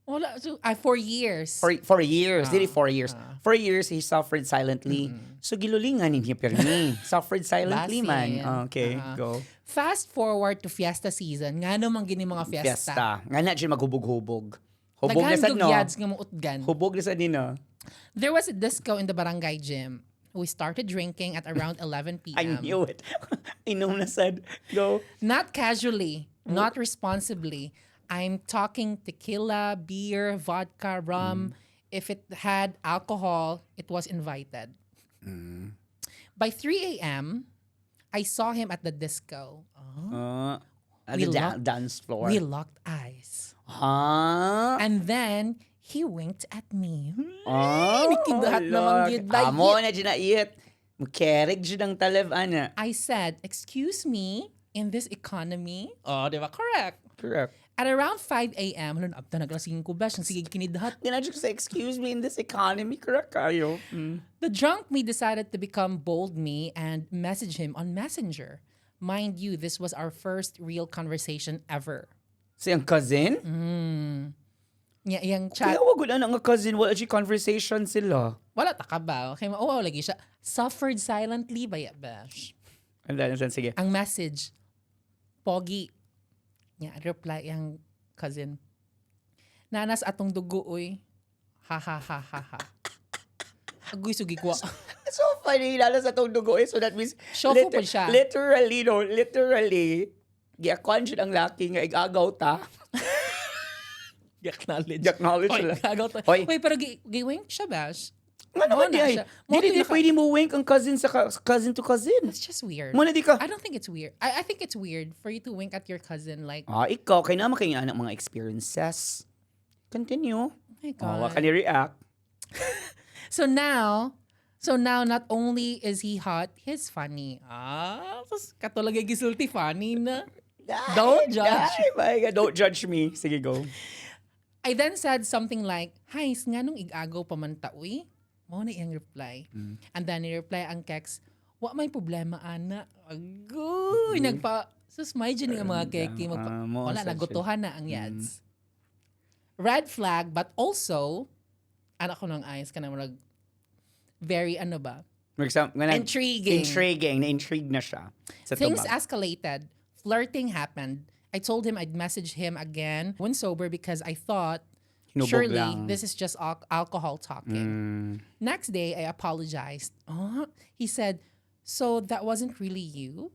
Wala, so, 4 years. For years. Dili 4 years. 4 years, he suffered silently. So gilulingan niya pirmi. Suffered silently Basin. man. Okay, go. Fast forward to fiesta season. Nga naman gini mga fiesta. Fiesta. Nga na dyan maghubog-hubog. Hubog na sa Naghandog no. yads nga mo utgan. Hubog na sa no. There was a disco in the barangay gym. We started drinking at around 11 p.m. I knew it. Inom na sad. Go. Not casually, not responsibly. I'm talking tequila, beer, vodka, rum. If it had alcohol, it was invited. By 3 a.m., I saw him at the disco. At We the locked- dance floor. We locked eyes. Huh? And then He winked at me. Oh, Nikindahat naman gid like Amo na ginait. Mukerig dyan ang talab, ana. I said, "Excuse me, in this economy?" Oh, di ba? Correct. Correct. At around 5 a.m., halun, abta naglasing ko ba? Siyang sige kinidhat. Ginadyo ko sa excuse me in this economy. Correct kayo. The drunk me decided to become bold me and message him on Messenger. Mind you, this was our first real conversation ever. Siyang cousin? Yung chat, Kaya wag na nga cousin. Wala siya conversation sila. wala ta ka ba? Okay, mauwaw lagi siya. Suffered silently ba bash? Andan, sige. Ang message, Pogi. Reply yung cousin. Nanas atong dugo, uy. Ha ha ha ha ha. Agoy sugi ko. So funny, lalo sa itong dugo eh. So that means, Shofu po siya. literally, giakon siya ng laki nga igagaw ta. Acknowledge. Acknowledge Oy, sila. gagaw ta. Oy. Wait, pero gi-wink siya, bash? Nga naman Mo na di ay. siya. Mo Di na- pwede mo wink ang cousin sa cousin to cousin. It's just weird. Muna di ka. I don't think it's weird. I think it's weird for you to wink at your cousin like, Ikaw, kaya naman kayo anak mga experiences. Continue. oh my God. Wa ka ni-react. So now, not only is he hot, he's funny. Sus, katulad yung gisulti funny na. Don't judge. Ay, my God. Don't judge me. Sige, go. I then said something like, "Hi, nga nung igagaw pa man ta, uy." Mo na iyang reply. And then ni-reply ang Kex, "Wa may problema, ana." Agoy, sus, may dyan yung mga keki. Wala, nagutuhan na ang yads. Red flag, but also, anak ko ng eyes ka na very intriguing. Intriguing. Na-intrigue na siya. Sa Things tubag. escalated. Flirting happened. I told him I'd message him again when sober because I thought, Hinubog surely lang. this is just alcohol talking. Next day, I apologized. He said, "So that wasn't really you?"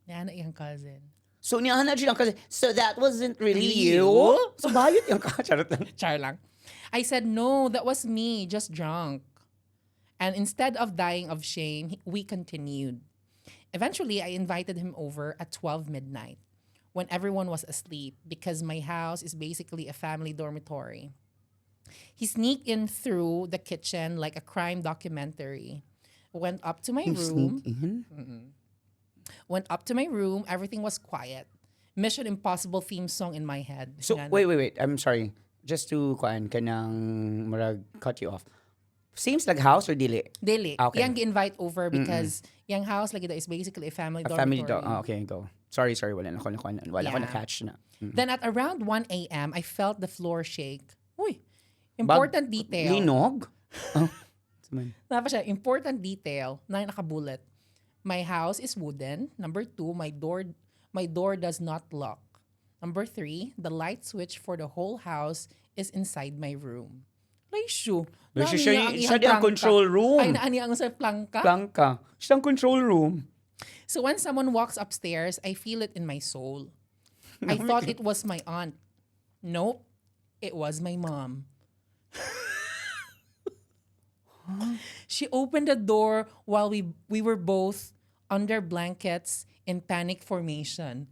Yan na iyang cousin. So, niyahan na siya lang kasi, so that wasn't really Really you? you? So, bayot yung Charot lang. Char lang. I said, "No, that was me, just drunk." And instead of dying of shame, we continued. Eventually, I invited him over at 12 midnight when everyone was asleep because my house is basically a family dormitory. He sneaked in through the kitchen like a crime documentary. Went up to my room. Went up to my room. Everything was quiet. Mission Impossible theme song in my head. So, Nga na. wait. I'm sorry. Just to, cut you off. Same slag house or dili? Dili. Okay. Yang gi-invite over because yung house like is basically a family A dormitory. family dog. Okay, go. Sorry. Wala ko Yeah. na-catch na. Then at around 1 a.m., I felt the floor shake. Uy, important detail. Linog? Napa siya, important detail na nakabulat. My house is wooden. Number 2, my door does not lock. Number 3, the light switch for the whole house is inside my room. Like, shoo. Siya di ang control room. Ay, naani ang sa plangka. Plangka. Siya ang control room. So when someone walks upstairs, I feel it in my soul. I thought it was my aunt. Nope, it was my mom. She opened the door while we were both under blankets in panic formation.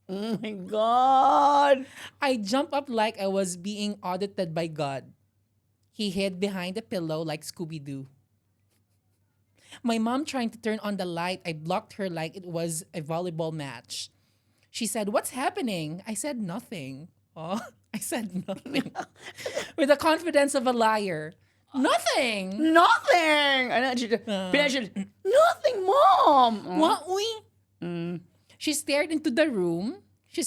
Oh my God. I jumped up like I was being audited by God. He hid behind the pillow like Scooby-Doo. My mom trying to turn on the light, I blocked her like it was a volleyball match. She said, "What's happening?" I said, "Nothing." Oh, I said nothing. With the confidence of a liar. Nothing! Nothing! Nothing, Mom! What? Uy? She stared into the room. She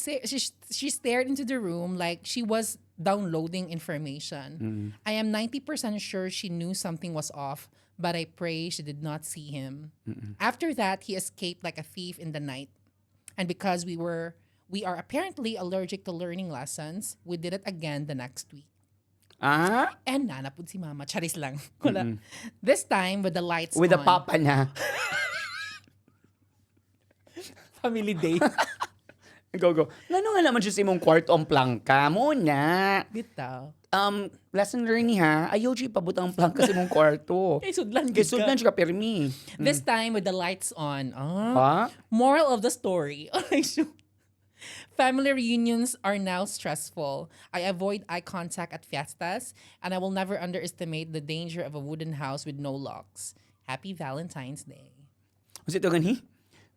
stared into the room like she was downloading information. I am 90% sure she knew something was off, but I pray she did not see him. After that, he escaped like a thief in the night. And because we are apparently allergic to learning lessons, we did it again the next week. And nanapod si mama. Charis lang. Wala. This time with the lights With on. the papa na. Family day. Go. Ngano nga naman siya sa imong kwarto ang plangka mo na. Bitaw. Lesson learned ha. Ayaw siya pabutang ang plangka sa imong kwarto. Kay sudlan Kay sudlan siya ka permi. This time with the lights on. Ha? Moral of the story. Family reunions are now stressful. I avoid eye contact at fiestas, and I will never underestimate the danger of a wooden house with no locks. Happy Valentine's Day. Kasi ito gani,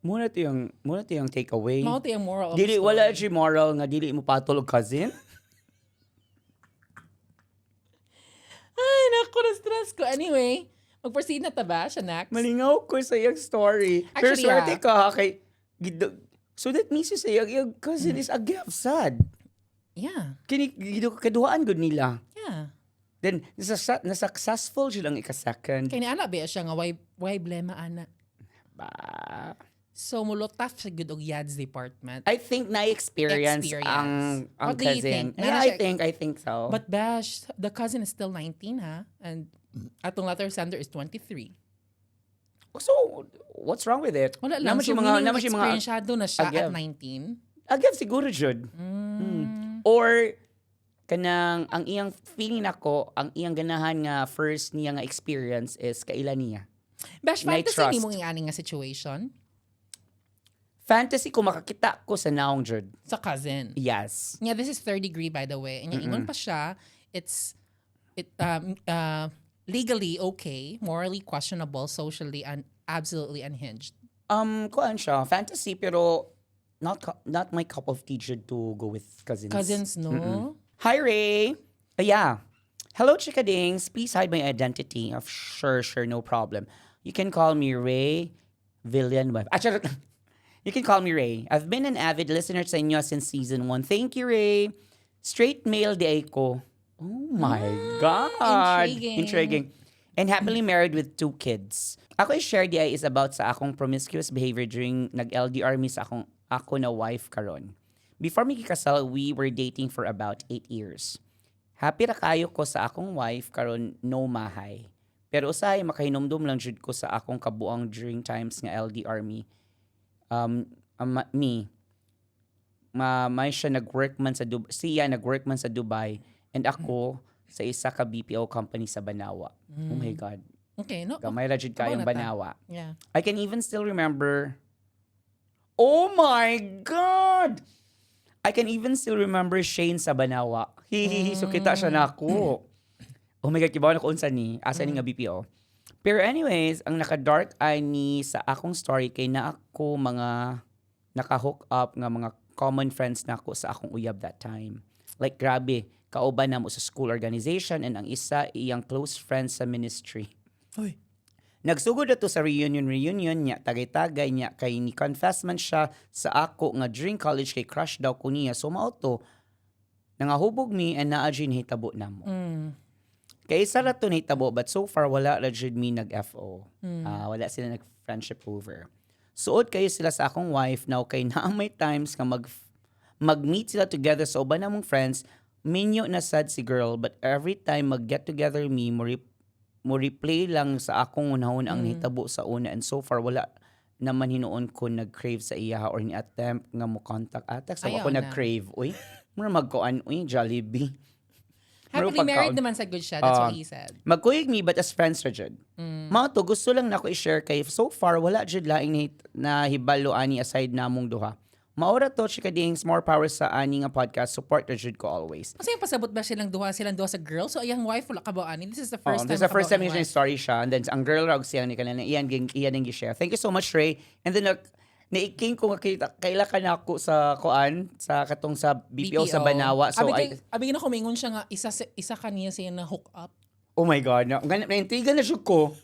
muna to yung takeaway. Mao to yung moral of Dili, the wala story. siya moral nga dili mo patulog cousin. Ay, naku, na-stress ko. Anyway, mag-proceed na ta ba, Shanak? Malingaw ko sa iyang story. Pero Actually, swerte ka kay so that means sa iyang cousin is agyav sad. Yeah. Kini kaduhaan gud nila. Yeah. Then na-successful sila ang ika-second. Kaya ni ana ba siya nga, why blema ana? Ba. So, mulotaf sa good og yads department. I think na-experience ang What do you cousin. think? Yeah, I think so. But Bash, the cousin is still 19, ha? And atong letter sender is 23. So, what's wrong with it? Wala lang. Naman So, siya meaning mga experienceado na siya Agav. at 19. agad siguro jud. Or kanang ang iyang feeling nako, ang iyang ganahan nga first niya nga experience is kaila niya. Bash, May fantasy trust. ni mong ingani nga situation Fantasy ko makakita ko sa naong jud. sa cousin. Yes. Yeah, this is third degree, by the way. And yung ingon pa siya, it's legally okay, morally questionable, socially absolutely unhinged. Kuan siya, fantasy pero not my cup of tea jud to go with cousins. Cousins, no? Hi Ray. Yeah. Hello Chikadings. Please hide my identity. Sure, no problem. You can call me Ray Villanueva. Charot. You can call me Ray. I've been an avid listener sa inyo since season 1. Thank you, Ray. Straight male di ko. Oh my God. Intriguing. And happily married with 2 kids. Ako i-share di is about sa akong promiscuous behavior during nag-LDR mi sa ako na wife karon. Before mi kikasal, we were dating for about 8 years. Happy ra kayo ko sa akong wife karon no mahay. Pero usahay makahinomdom lang jud ko sa akong kabuang during times nga LDR mi. May siya nag-work man sa Dubai and ako sa isa ka BPO company sa Banawa. Oh my God. Okay, no? Gamay ra jud kayong Banawa. Yeah. I can even still remember. Oh my God! I can even still remember Shane sa Banawa. Hihihi, so kita siya na ako. Oh my God, kibaw na ko unsa ni. Asa ni nga BPO. Pero anyways, ang naka-dark eye ni sa akong story kay na ako mga naka-hook up nga mga common friends na ako sa akong uyab that time. Like grabe, kauban na mo sa school organization and ang isa iyang close friends sa ministry. Oy. Nagsugod na to sa reunion niya, tagay-tagay niya kay ni confess man siya sa ako nga during college kay crush daw ko niya. So mao to, nangahubog mi and naa jud hitabo namo. Kay isa ra to nahitabo but so far wala ra jud mi nag-FO. Wala sila nag-friendship over. Suod kayo sila sa akong wife now kay naa may times nga mag-meet sila together sa uban namong friends. Minyo na sad si girl but every time mag-get together mi mo replay lang sa akong unahon ang nahitabo sa una and so far wala naman hinuon ko nag-crave sa iya or ni attempt nga mo contact atak sa Ayaw ako na. nag-crave. Uy, mura magkuan, Jollibee. Happily married naman sa good siya. That's what he said. Magkuyog mi but as friends ra jud. Mao to gusto lang nako i-share kay so far wala jud laing na hibalo ani aside namong duha. Maura to Chikadings, more power sa ani nga podcast. Support ra jud ko always. Kasi yung pasabot ba silang duha sa girl? So, ayang wife, wala ka ba ani? This is the first time. This is the first time makabaon yung wife. story siya. And then, ang girl rag siya ni kanina, iyan yung gi-share. Thank you so much, Ray. And then, naiking ko nga kaila ka na ako sa kuan, sa katong sa BPO, sa Banawa. So, Abigin ako, mingon siya nga, isa kaniya siya na hook up. oh my God. Naintigan na siya ko.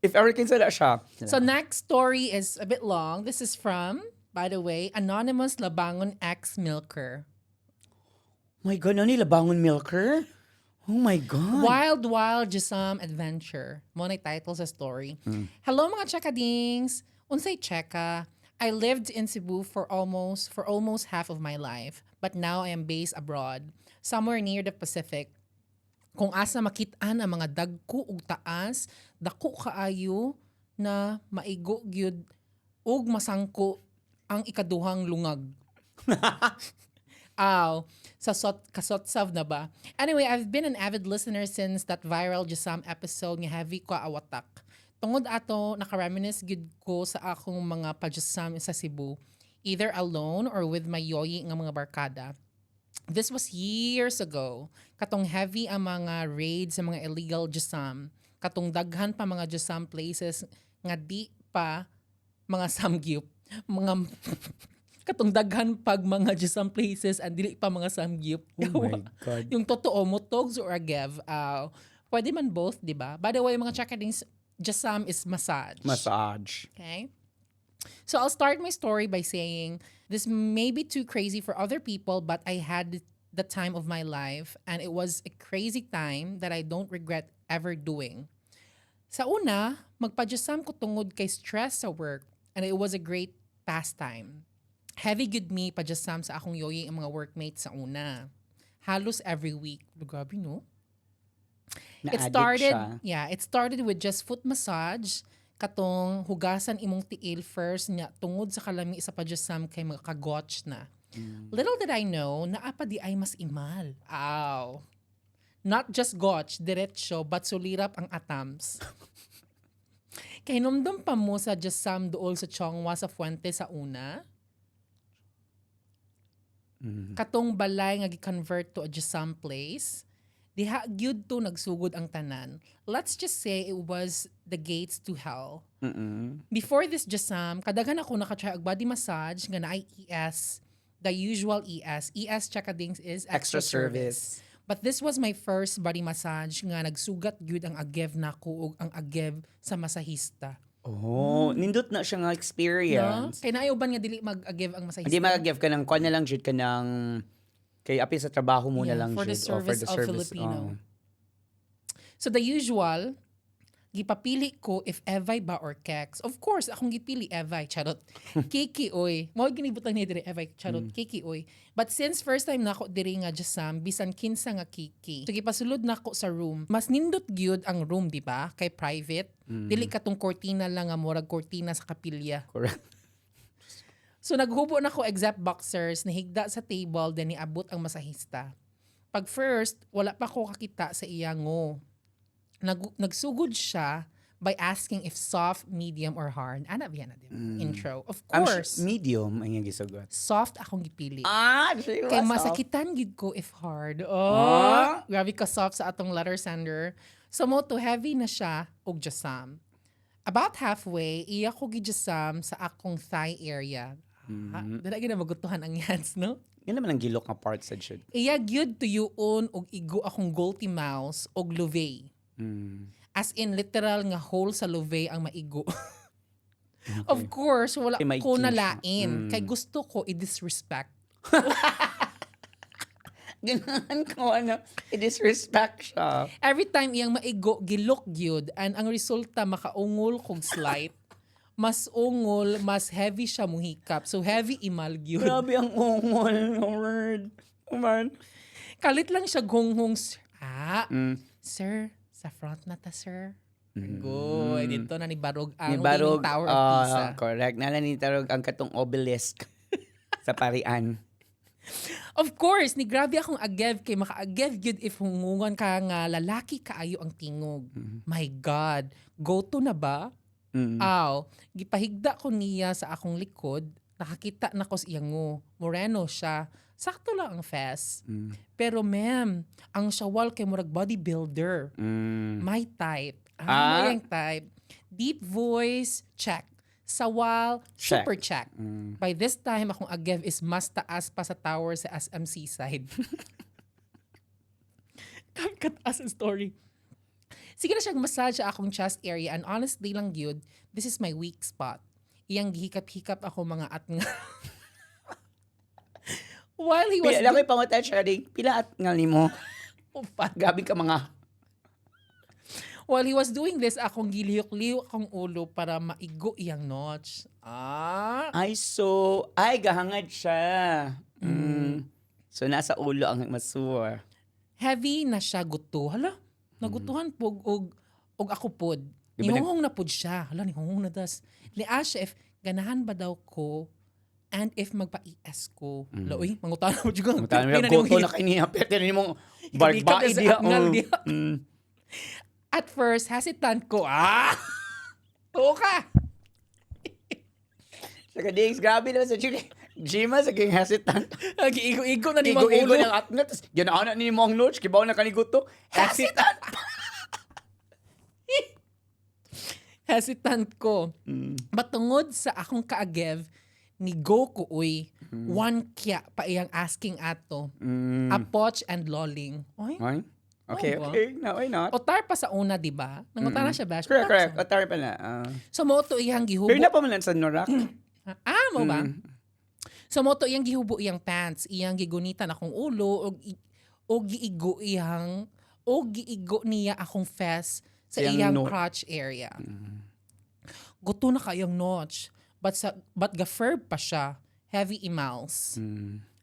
If ever kinsala siya. So, next story is a bit long. This is from, by the way, Anonymous Labangon ex-milker. Oh my God, ano nila bangon milker? Oh my God. Wild Wild Gisam Adventure. Mo na title sa story. Hello mga Chekadings. Unsay Cheka. I lived in Cebu for almost half of my life, but now I am based abroad, somewhere near the Pacific. Kung asa makit-an ang mga dagko ug taas, dako kaayo na maigo gyud ug masangko ang ikaduhang lungag. Aw, kasotsav na ba? Anyway, I've been an avid listener since that viral Gisam episode nga heavy ko awatak. Tungod ato, nakareminis gid ko sa akong mga pajasam sa Cebu. either alone or with my yoyi nga mga barkada. This was years ago. Katong heavy ang mga raids sa mga illegal Jasam. Katong daghan pa mga Jasam places nga di pa mga samgyup. Mga katong daghan pag mga Jasam places and dili pa mga samgyup. Oh my God. Yung totoo mo, togs or agev. Pwede man both, di ba? By the way, mga chakadings, Jasam is massage. Massage. Okay? So I'll start my story by saying this may be too crazy for other people, but I had the time of my life and it was a crazy time that I don't regret ever doing. Sa una, magpa-Jasam ko tungod kay stress sa work and it was a great pastime. Heavy good me pa-Jasam sa akong yoyi ang mga workmates sa una. Halos every week. Grabe, no? It started with just foot massage, katong hugasan imong tiil first nya tungod sa kalami sa pa-Jasam kay makagotch na. Little did I know na apa di ay mas imal. Ow. Not just gotch, diretso, but sulirap ang atams. Kay numdum pa mo sa Jasam dool sa Chongwa sa Fuente sa una. Katong balay nga gi-convert to a Jasam place. Diha gyud to nagsugod ang tanan. Let's just say it was the gates to hell. Before this Jasam, kadaghan ako nakatry og body massage nga naay ES, the usual ES. ES chakadings is extra service. But this was my first body massage nga nagsugat gyud ang agev nako ug ang agev sa masahista. Oh, nindot na siya nga experience. Kay naayo ban nga dili mag-agev ang masahista. Hindi mag-give ka ng kwan na lang jud ka ng kay api sa trabaho mo na lang for the jud, service of Filipino. So the usual, gipapili ko if Evay ba or Kex. Of course, akong gipili Evay, charot. Kiki oy. Mao ginibutan ni dire Evay, charot. Kiki oy. But since first time nako diri nga Jasam, bisan kinsa nga Kiki. So gipasulod nako sa room. Mas nindot gyud ang room, di ba? Kay private. Dili katong cortina lang nga murag cortina sa kapilya. Correct. So naghubo na ko exact boxers, nahigda sa table, then niabot ang masahista. Pag first, wala pa ko kakita sa iyango. Nagsugod siya by asking if soft, medium, or hard. Ana biya na din. Intro. Of course, Medium ang iyang gisugot. soft akong gipili. She Kay masakitan gid ko if hard. Oh, grabe ka soft sa atong letter sender. So mo to heavy na siya og Jasam. About halfway, iya ko gijasam sa akong thigh area. Dala gina magutuhan ang hands, no? Yan naman ang gilok nga part sa jud. Iya gyud tuyuon og igo akong Golty Mouse og Louvet. As in literal nga hole sa Louvet ang maigo. Okay. Of course, wala Kay may ko king nalain. Kay gusto ko i-disrespect. Ganahan ko i-disrespect siya. Every time iyang maigo, gilok gyud and ang resulta makaungol kog slight. Mas ungol, mas heavy siya muhikap. So heavy imal gyud. Grabe ang ungol ng word. Man. Kalit lang siya gonghong, sir, sa front na ta, sir. Go, dito na ni Barog ang Leaning Tower of Pisa. Correct. Nananitarog ang katong obelisk sa Parian. Of course, ni grabe akong agev kay maka-agev gyud if hungungan ka nga lalaki kaayo ang tingog. My God, go to na ba? Aw, gipahigda ko niya sa akong likod, nakakita na ko sa iyango. Moreno siya. Sakto lang ang fest. Pero ma'am, ang shawal kay murag bodybuilder. My type. Yung type. Deep voice, check. Sawal, Check. super check. By this time, akong agev is mas taas pa sa tower sa SMC side. Kataas ang story. Sige na siyang massage sa akong chest area and honestly lang yun, this is my weak spot. Iyang gihikap-hikap ako mga at nga. While he was... Pila ko pangutan siya rin. Pila at nga mo. Gabi ka mga... While he was doing this, akong giliyok-liyok akong ulo para maigo iyang notch. Ay, gahangad siya. So, nasa ulo ang masur. Heavy na siya guto. Hala, nagutuhan po og ako pod. Nihongong na pod siya. Hala, nihongong na das. Liya siya if ganahan ba daw ko and if magpa-ES ko. Hala, uy, mangutan na po siya. Mangutan na guto na kayo niya. Pero tinan mo, barbae diya. At first, hesitant ko. Oo ka! Sa kadings, grabe naman sa Chile. Jima, sa king hesitant. Igo-igo na ni Mang Igo-igo Ulo. ng atna. Tapos, ginaanak ni Mong Noach. Kibaw na kaniguto. Hesitant. Hesitant ko. Matungod sa akong kaagev, ni Goku, uy, one kya pa iyang asking ato. Apoch and loling. Oy, Ay? Okay, Oh, okay. No, why not? otar pa sa una, di ba? Nangutar na siya, Bash. Correct, Otar correct. siya. Otar pa na. So, mo to iyang gihubo. Pero na pa man sa Norak. Mo ba? So, mo to iyang gihubo iyang pants, iyang gigunitan akong ulo, o giigo niya akong fest sa Iyang iyang no- crotch area. Gusto na kayang notch. But ga-ferb pa siya. Heavy emails.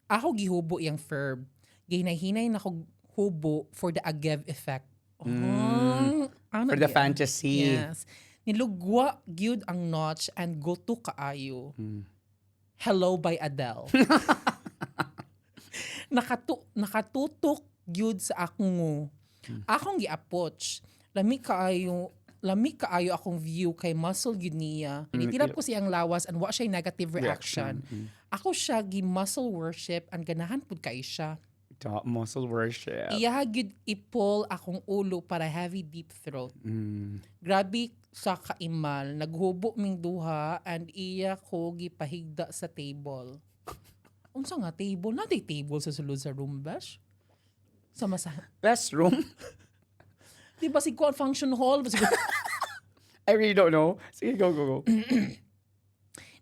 Ako gihubo iyang ferb. Ginahinay na ko hubo for the agev effect. Ano For the gyud? fantasy. Yes. Nilugwa gyud ang notch and gusto kaayo. Hello by Adele. Nakatutok gyud sa akong akong giapoch. Lami kaayo akong view kay muscle gyud niya. Nitilap ko siyang lawas and wa siya negative reaction. Ako siya gi muscle worship and ganahan pud kay siya. Top muscle worship. Iya gyud ipol akong ulo para heavy deep throat. Grabe sa kaimal, naghubo ming duha and iya ko gipahigda sa table. Unsa nga table? Natay table sa sulod sa room, Bash? Sa masa. Best room? Di ba si Kwan Function Hall? I really don't know. Sige, go.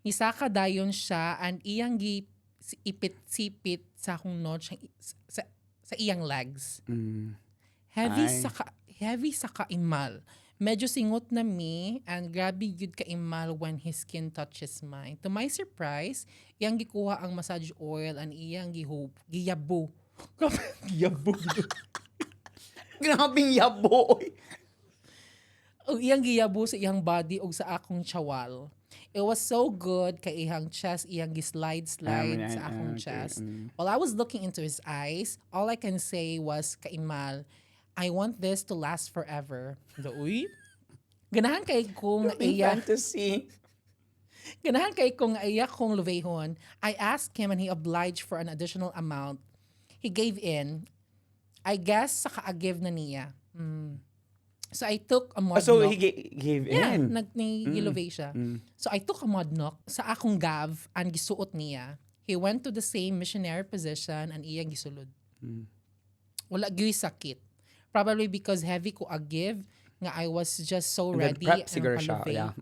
Nisaka dayon siya and iyang ipit-sipit sa akong notch sa iyang legs. Heavy sa kaimal. Medyo singot na mi and grabe yun kaimal when his skin touches mine. To my surprise, iyang gikuha ang massage oil and iyang giyabo. Giyabo. Grabing yabo. O iyang giyabo sa iyang body o sa akong chawal. It was so good kay iyang chest, iyang gislide sa akong chest. While I was looking into his eyes, all I can say was, kaimal, I want this to last forever. Uy? Ganahan kay kong iya. Fantasy. Ganahan kay kong iya kong luvehon. I asked him and he obliged for an additional amount. He gave in. I guess sa kaagive na niya. So I took a mod So knock. he gave Yeah, in. nag-gilove siya. So I took a mod knock sa akong gav and gisuot niya. He went to the same missionary position and iyang gisulod. Wala gyud sakit. Probably because heavy ko agive nga I was just so And then ready prep and siguro siya. paluvay. Yeah.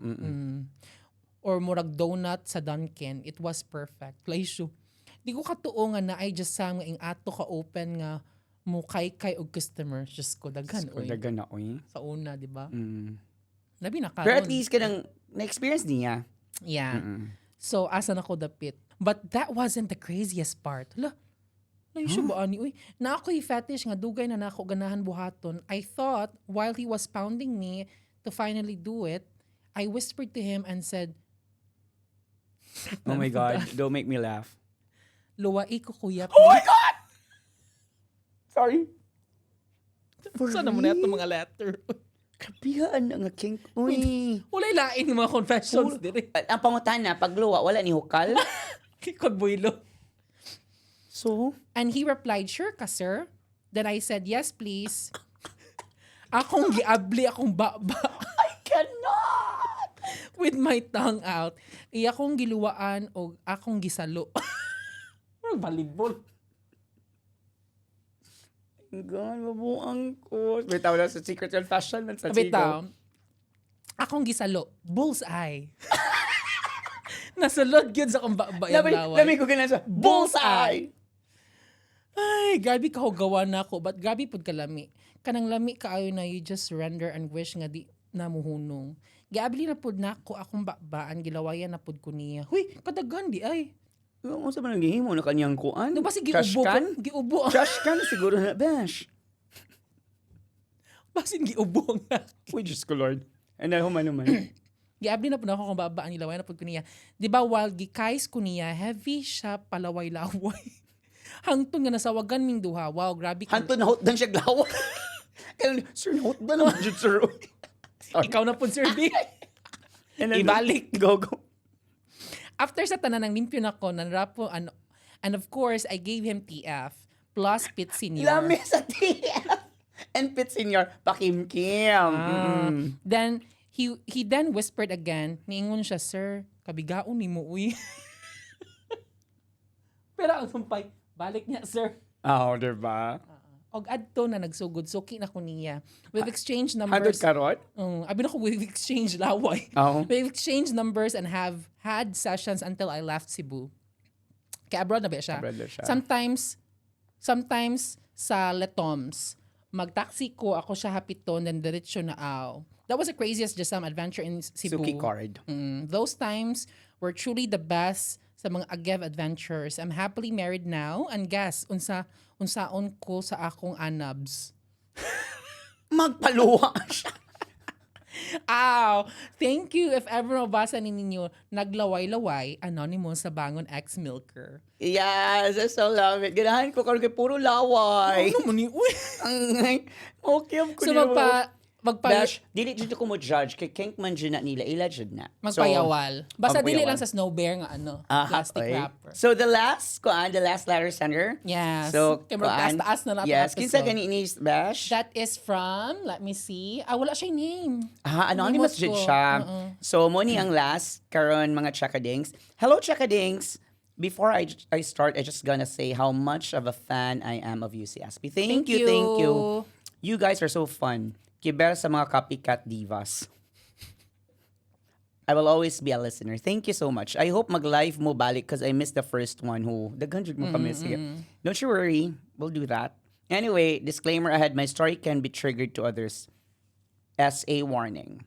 Or murag donut sa Dunkin. It was perfect. Playsyo. Di ko katuo nga na I just sang nga ing ato ka open nga mukay og customer. Just ko daghan oy. Dagan na, oy. Sa una, di ba? Labi na Pero at karon. least ka na-experience niya. Yeah. So, asa na ko dapit. But that wasn't the craziest part. Hala, siya ba ani? Uy, na ako'y fetish nga dugay na nako ganahan buhaton. I thought, while he was pounding me to finally do it, I whispered to him and said, Oh my God. Don't make me laugh. luwai ko kuya. Oh my God! Sorry. Sana mo na itong mga letter. Kapihan nga king. Uy. Walay lain yung mga confessions dire. Ang pangutana, pagluwa, wala ni hukal. Kikod builo. So? And he replied, sure ka, sir. Then I said, yes, please. Akong giabli, akong baba. I cannot! With my tongue out. Iya akong giluwaan o akong gisalo. Parang volleyball. God, mabuang ko. Bitaw na sa Secret Confession man sa Chico. Bitaw. Akong gisalo. Bullseye. Nasulod yun sa kong bayang laway. Lamig ko ganun sa bullseye! Ay, grabe ka gawa na ako. But grabe pud kalami. Kanang lami kaayo na you just surrender and wish nga di namuhunong. Giabli na pud nako akong babaan gilawayan na pud ko niya. Huy, kadaghan di ay. Ano sa man gihimo na kanyang kuan? Di ba si Trash giubo can? ko? Giubo. Trash can siguro na, Bash. Basin giubo nga. Uy, Diyos ko, Lord. And then, human. Giabli na pud ako kung babaan gilawayan na pud ko niya. Di ba while gikais ko niya, heavy siya palaway-laway. Hangtod nga nasawagan ming duha. Wow, grabe ka. Hanto na hot dan siya glawa. Kaya, sir, hot ba naman dyan, sir? Ikaw na pud, Sir B. And then, Ibalik. Go. After sa tanan, nang limpyo na ko, nanrapo, ano, and of course, I gave him TF plus Pit Senior. Lami sa TF. And Pit Senior, pakimkim. Then, he then whispered again, niingon siya, sir, kabigaon ni mo, uy. Pero ang sumpay, balik niya, sir. Oh, diba? Og adto na nagsugod, suki na ko niya. We've exchanged 100 numbers. karot? Abi na ko, we've exchanged laway. Oh. We've exchanged numbers and have had sessions until I left Cebu. Kaya abroad na ba siya? Abroad na siya. Sometimes sa Letoms, magtaxi ko, ako siya hapiton, then diretso na aw. That was the craziest Jasam adventure in Cebu. Suki card. Those times were truly the best sa mga Agev adventures. I'm happily married now, and guess, unsaon ko sa akong anabs. Magpaluwa siya. Ow! Thank you if ever mabasa ninyo, naglaway-laway, anonymous sa Bangon Ex-Milker. Yes, I so love it. Ganahan ko karon kay puro laway. Ano man uy? Okay, ko So Dash, dili dito ko mo judge kay kink man dyan na nila ila dyan na. magpayawal. Basta dili magpayawal. lang sa snow bear nga plastic okay. wrapper. So the last letter sender. Yes. So Kaya taas na natin yes, kinsa episode. gani ni Bash? That is from, let me see. Wala siya name. Anonymous Limot dyan ko. siya. So mo ni ang last karon mga chakadings. Hello chakadings. Before I start, I just gonna say how much of a fan I am of UCSP. Thank you. You guys are so fun. Kiber sa mga copycat divas. I will always be a listener. Thank you so much. I hope mag-live mo balik because I missed the first one who daghan jud mo kamiss. Don't you worry. We'll do that. Anyway, disclaimer ahead. My story can be triggered to others. SA warning.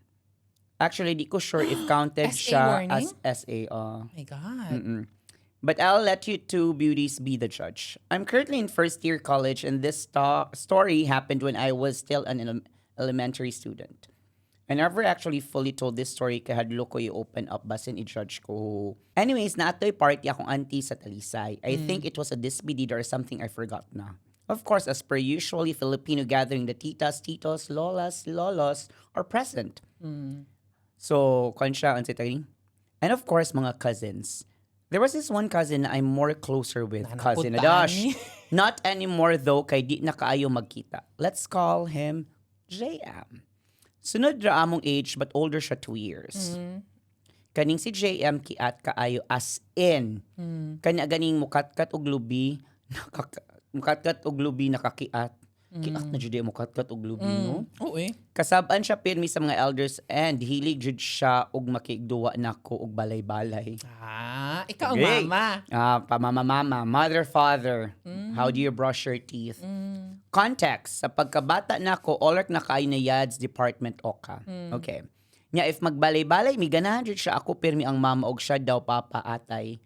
Actually, di ko sure if counted SA siya warning? as SA. Oh my God. But I'll let you two beauties be the judge. I'm currently in first year college and this story happened when I was still an elementary student. I never actually fully told this story kaya hadlo ko i-open up basin i-judge ko. Anyways, naatoy party akong auntie sa Talisay. I think it was a disbidid or something I forgot na. Of course, as per usually Filipino gathering, the titas, titos, lolas, lolos are present. So, kansya, and of course, mga cousins. There was this one cousin na I'm more closer with. Cousin Adash. Not anymore though, kay di na kaayo magkita. Let's call him JM. Sunod ra among age but older siya 2 years. Kaning si JM kiat kaayo as in. Kanya ganing mukatkat og lubi, nakakiat. Kiat na jud mukatkat og lubi no. Oo eh. Kasabaan siya pirmi sa mga elders and hilig jud siya og makigduwa nako og balay-balay. Ikaw ang Okay. mama. Pamama, mother, father. How do you brush your teeth? Context, sa pagkabata nako, olak na kayo na yads department oka. Okay. Nya if magbalay-balay, mi ganahan jud siya ako pirmi ang mama og siya daw papa atay.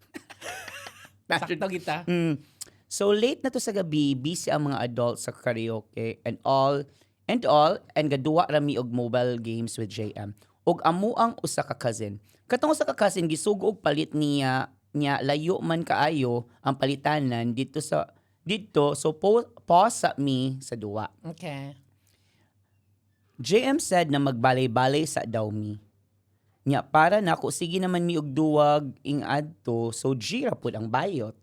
Sakto kita. So late na to sa gabi, busy ang mga adults sa karaoke and gaduwa rami og mobile games with JM. Og amo ang usa ka cousin. Katong usa ka cousin gisugo og palit niya layo man kaayo ang palitanan dito so pause sa me sa duwa. Okay. JM said na magbalay-balay sa daw mi. Nya para nako sige naman mi og duwag ing adto so gira pud ang bayot.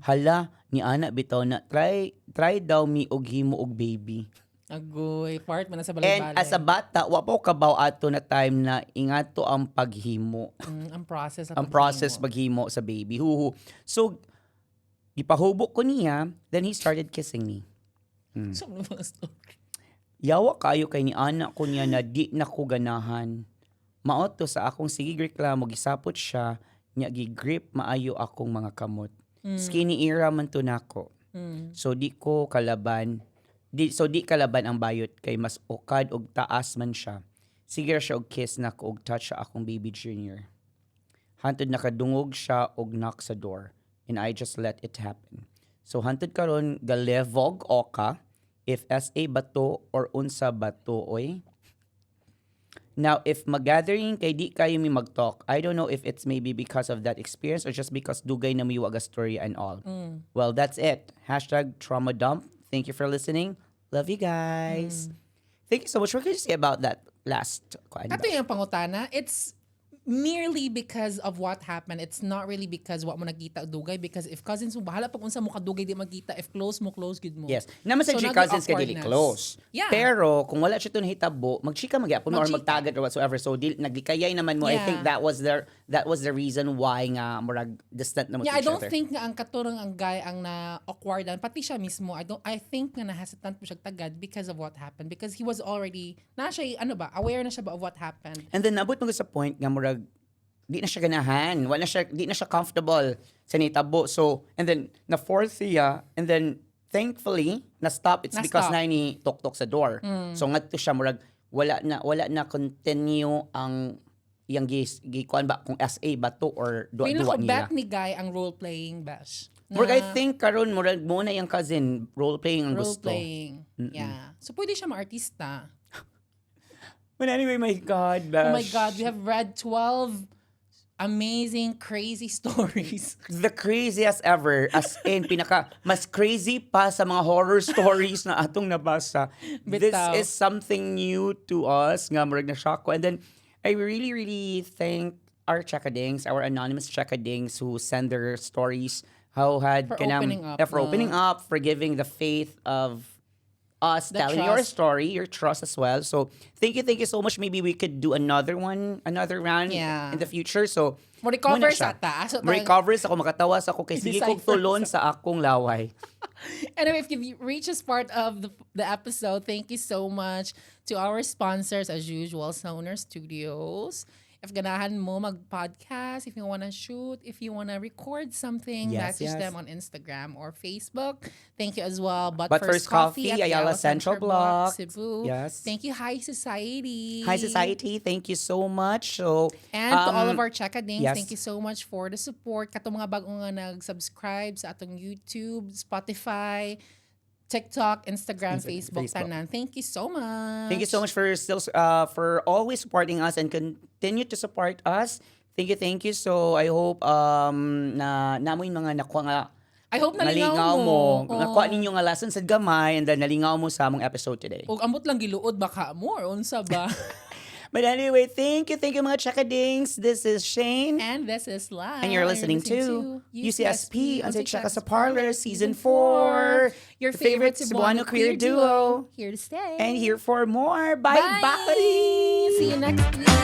Hala ni ana bitaw na try daw mi og himo og baby. Agoy, part man na sa And balay-balay. as a bata, wa pa ko kabaw ato na time na ingato ang paghimo. Ang process. Ang process paghimo sa baby. Huhu. So, ipahubok ko niya, then he started kissing me. So, ano ba ang story? Yawa kayo kay ni anak ko niya na di na ko ganahan. Maot to sa akong sige reklamo, gisapot siya, niya gigrip maayo akong mga kamot. Skinny era man to nako. So di kalaban ang bayot kay mas ukad og taas man siya. Sige ra siya og kiss nako og touch sa akong baby junior. Hantod nakadungog siya og knock sa door and I just let it happen. So hantod karon galevog oka if SA bato or unsa bato oy. Now, if mag-gathering kay di kayo mi mag-talk, I don't know if it's maybe because of that experience or just because dugay na miwag a story and all. Well, that's it. #trauma dump. Thank you for listening. Love you guys. Thank you so much. What can you say about that last? Ato yung pangutana, it's merely because of what happened. It's not really because what mo nakita dugay, because if cousins mo bahala pag unsa mo kadugay di magkita, if close mo close gid mo. Yes. Naman sa So, G cousins ka dili nag-awkwardness. close. Yeah. Pero kung wala siya tun hitabo, magchika magyapon mo or Magchika. magtagat or whatsoever. So naglikayay naman mo. I Yeah. think that was the reason why nga murag distant na mo to Yeah, I each don't other. think nga ang katurang ang guy ang na-awkwardan, pati siya mismo. I think nga na-hesitant po siya tagad because of what happened. Because he was already, aware na siya ba of what happened. And then nabot mo sa point nga murag di na siya ganahan, di na siya comfortable sa nitabo. So, and then na fourth siya, and then thankfully na stop. It's because Na-stop. na ni tok sa door. So ngadto siya murag wala na continue ang iyang gikuan ba kung SA ba to or duwa niya. Bet ni guy ang role-playing, Bash. Murag I think karon murag mo na yung cousin role playing ang gusto. Role-playing. Yeah. So, pwede siya ma-artista. But anyway, my God, Bash. Oh my God, we have read 12 amazing, crazy stories. The craziest ever. As in, mas crazy pa sa mga horror stories na atong nabasa. This Bitaw. is something new to us. Nga, murag na shock ko. And then, I really, really thank our Chekadings, our anonymous Chekadings who send their stories. How had For opening up, for opening up, for giving the faith of us The telling your trust. story, your trust as well. So thank you so much. Maybe we could do another round Yeah. in the future. So Mo recover muna siya. sa taas. So, Mo recovers ako, makatawas ako kay sige kong Decipher tulon sa akong laway. Anyway, if you reach this part of the episode, thank you so much to our sponsors as usual, Sonar Studios. If ganahan mo mag-podcast, if you wanna shoot, if you wanna record something, Yes, message yes. them on Instagram or Facebook. Thank you as well. But First Coffee, at Ayala Central Block. Cebu. Yes. Thank you, High Society. Hi Society, thank you so much. So And to all of our Chekadings, yes. thank you so much for the support. Katong mga bagong nga nag-subscribe sa atong YouTube, Spotify, TikTok, Instagram, Facebook, Facebook. tanan. Thank you so much. Thank you so much for for always supporting us and continue to support us. Thank you. So I hope na namoy mga nakuha nga I hope nalingaw nalingaw mo. mo. Nakuha ninyo nga lesson sa gamay and then nalingaw mo sa among episode today. O ambot lang giluod baka more unsa ba? But anyway, thank you mga Chekadings. This is Shane. And this is live. And you're listening to UCSP Unsaid Cheka sa Parlor Season 4. Your favorite Cebuano queer duo. Here to stay. And here for more. Bye. See you next week.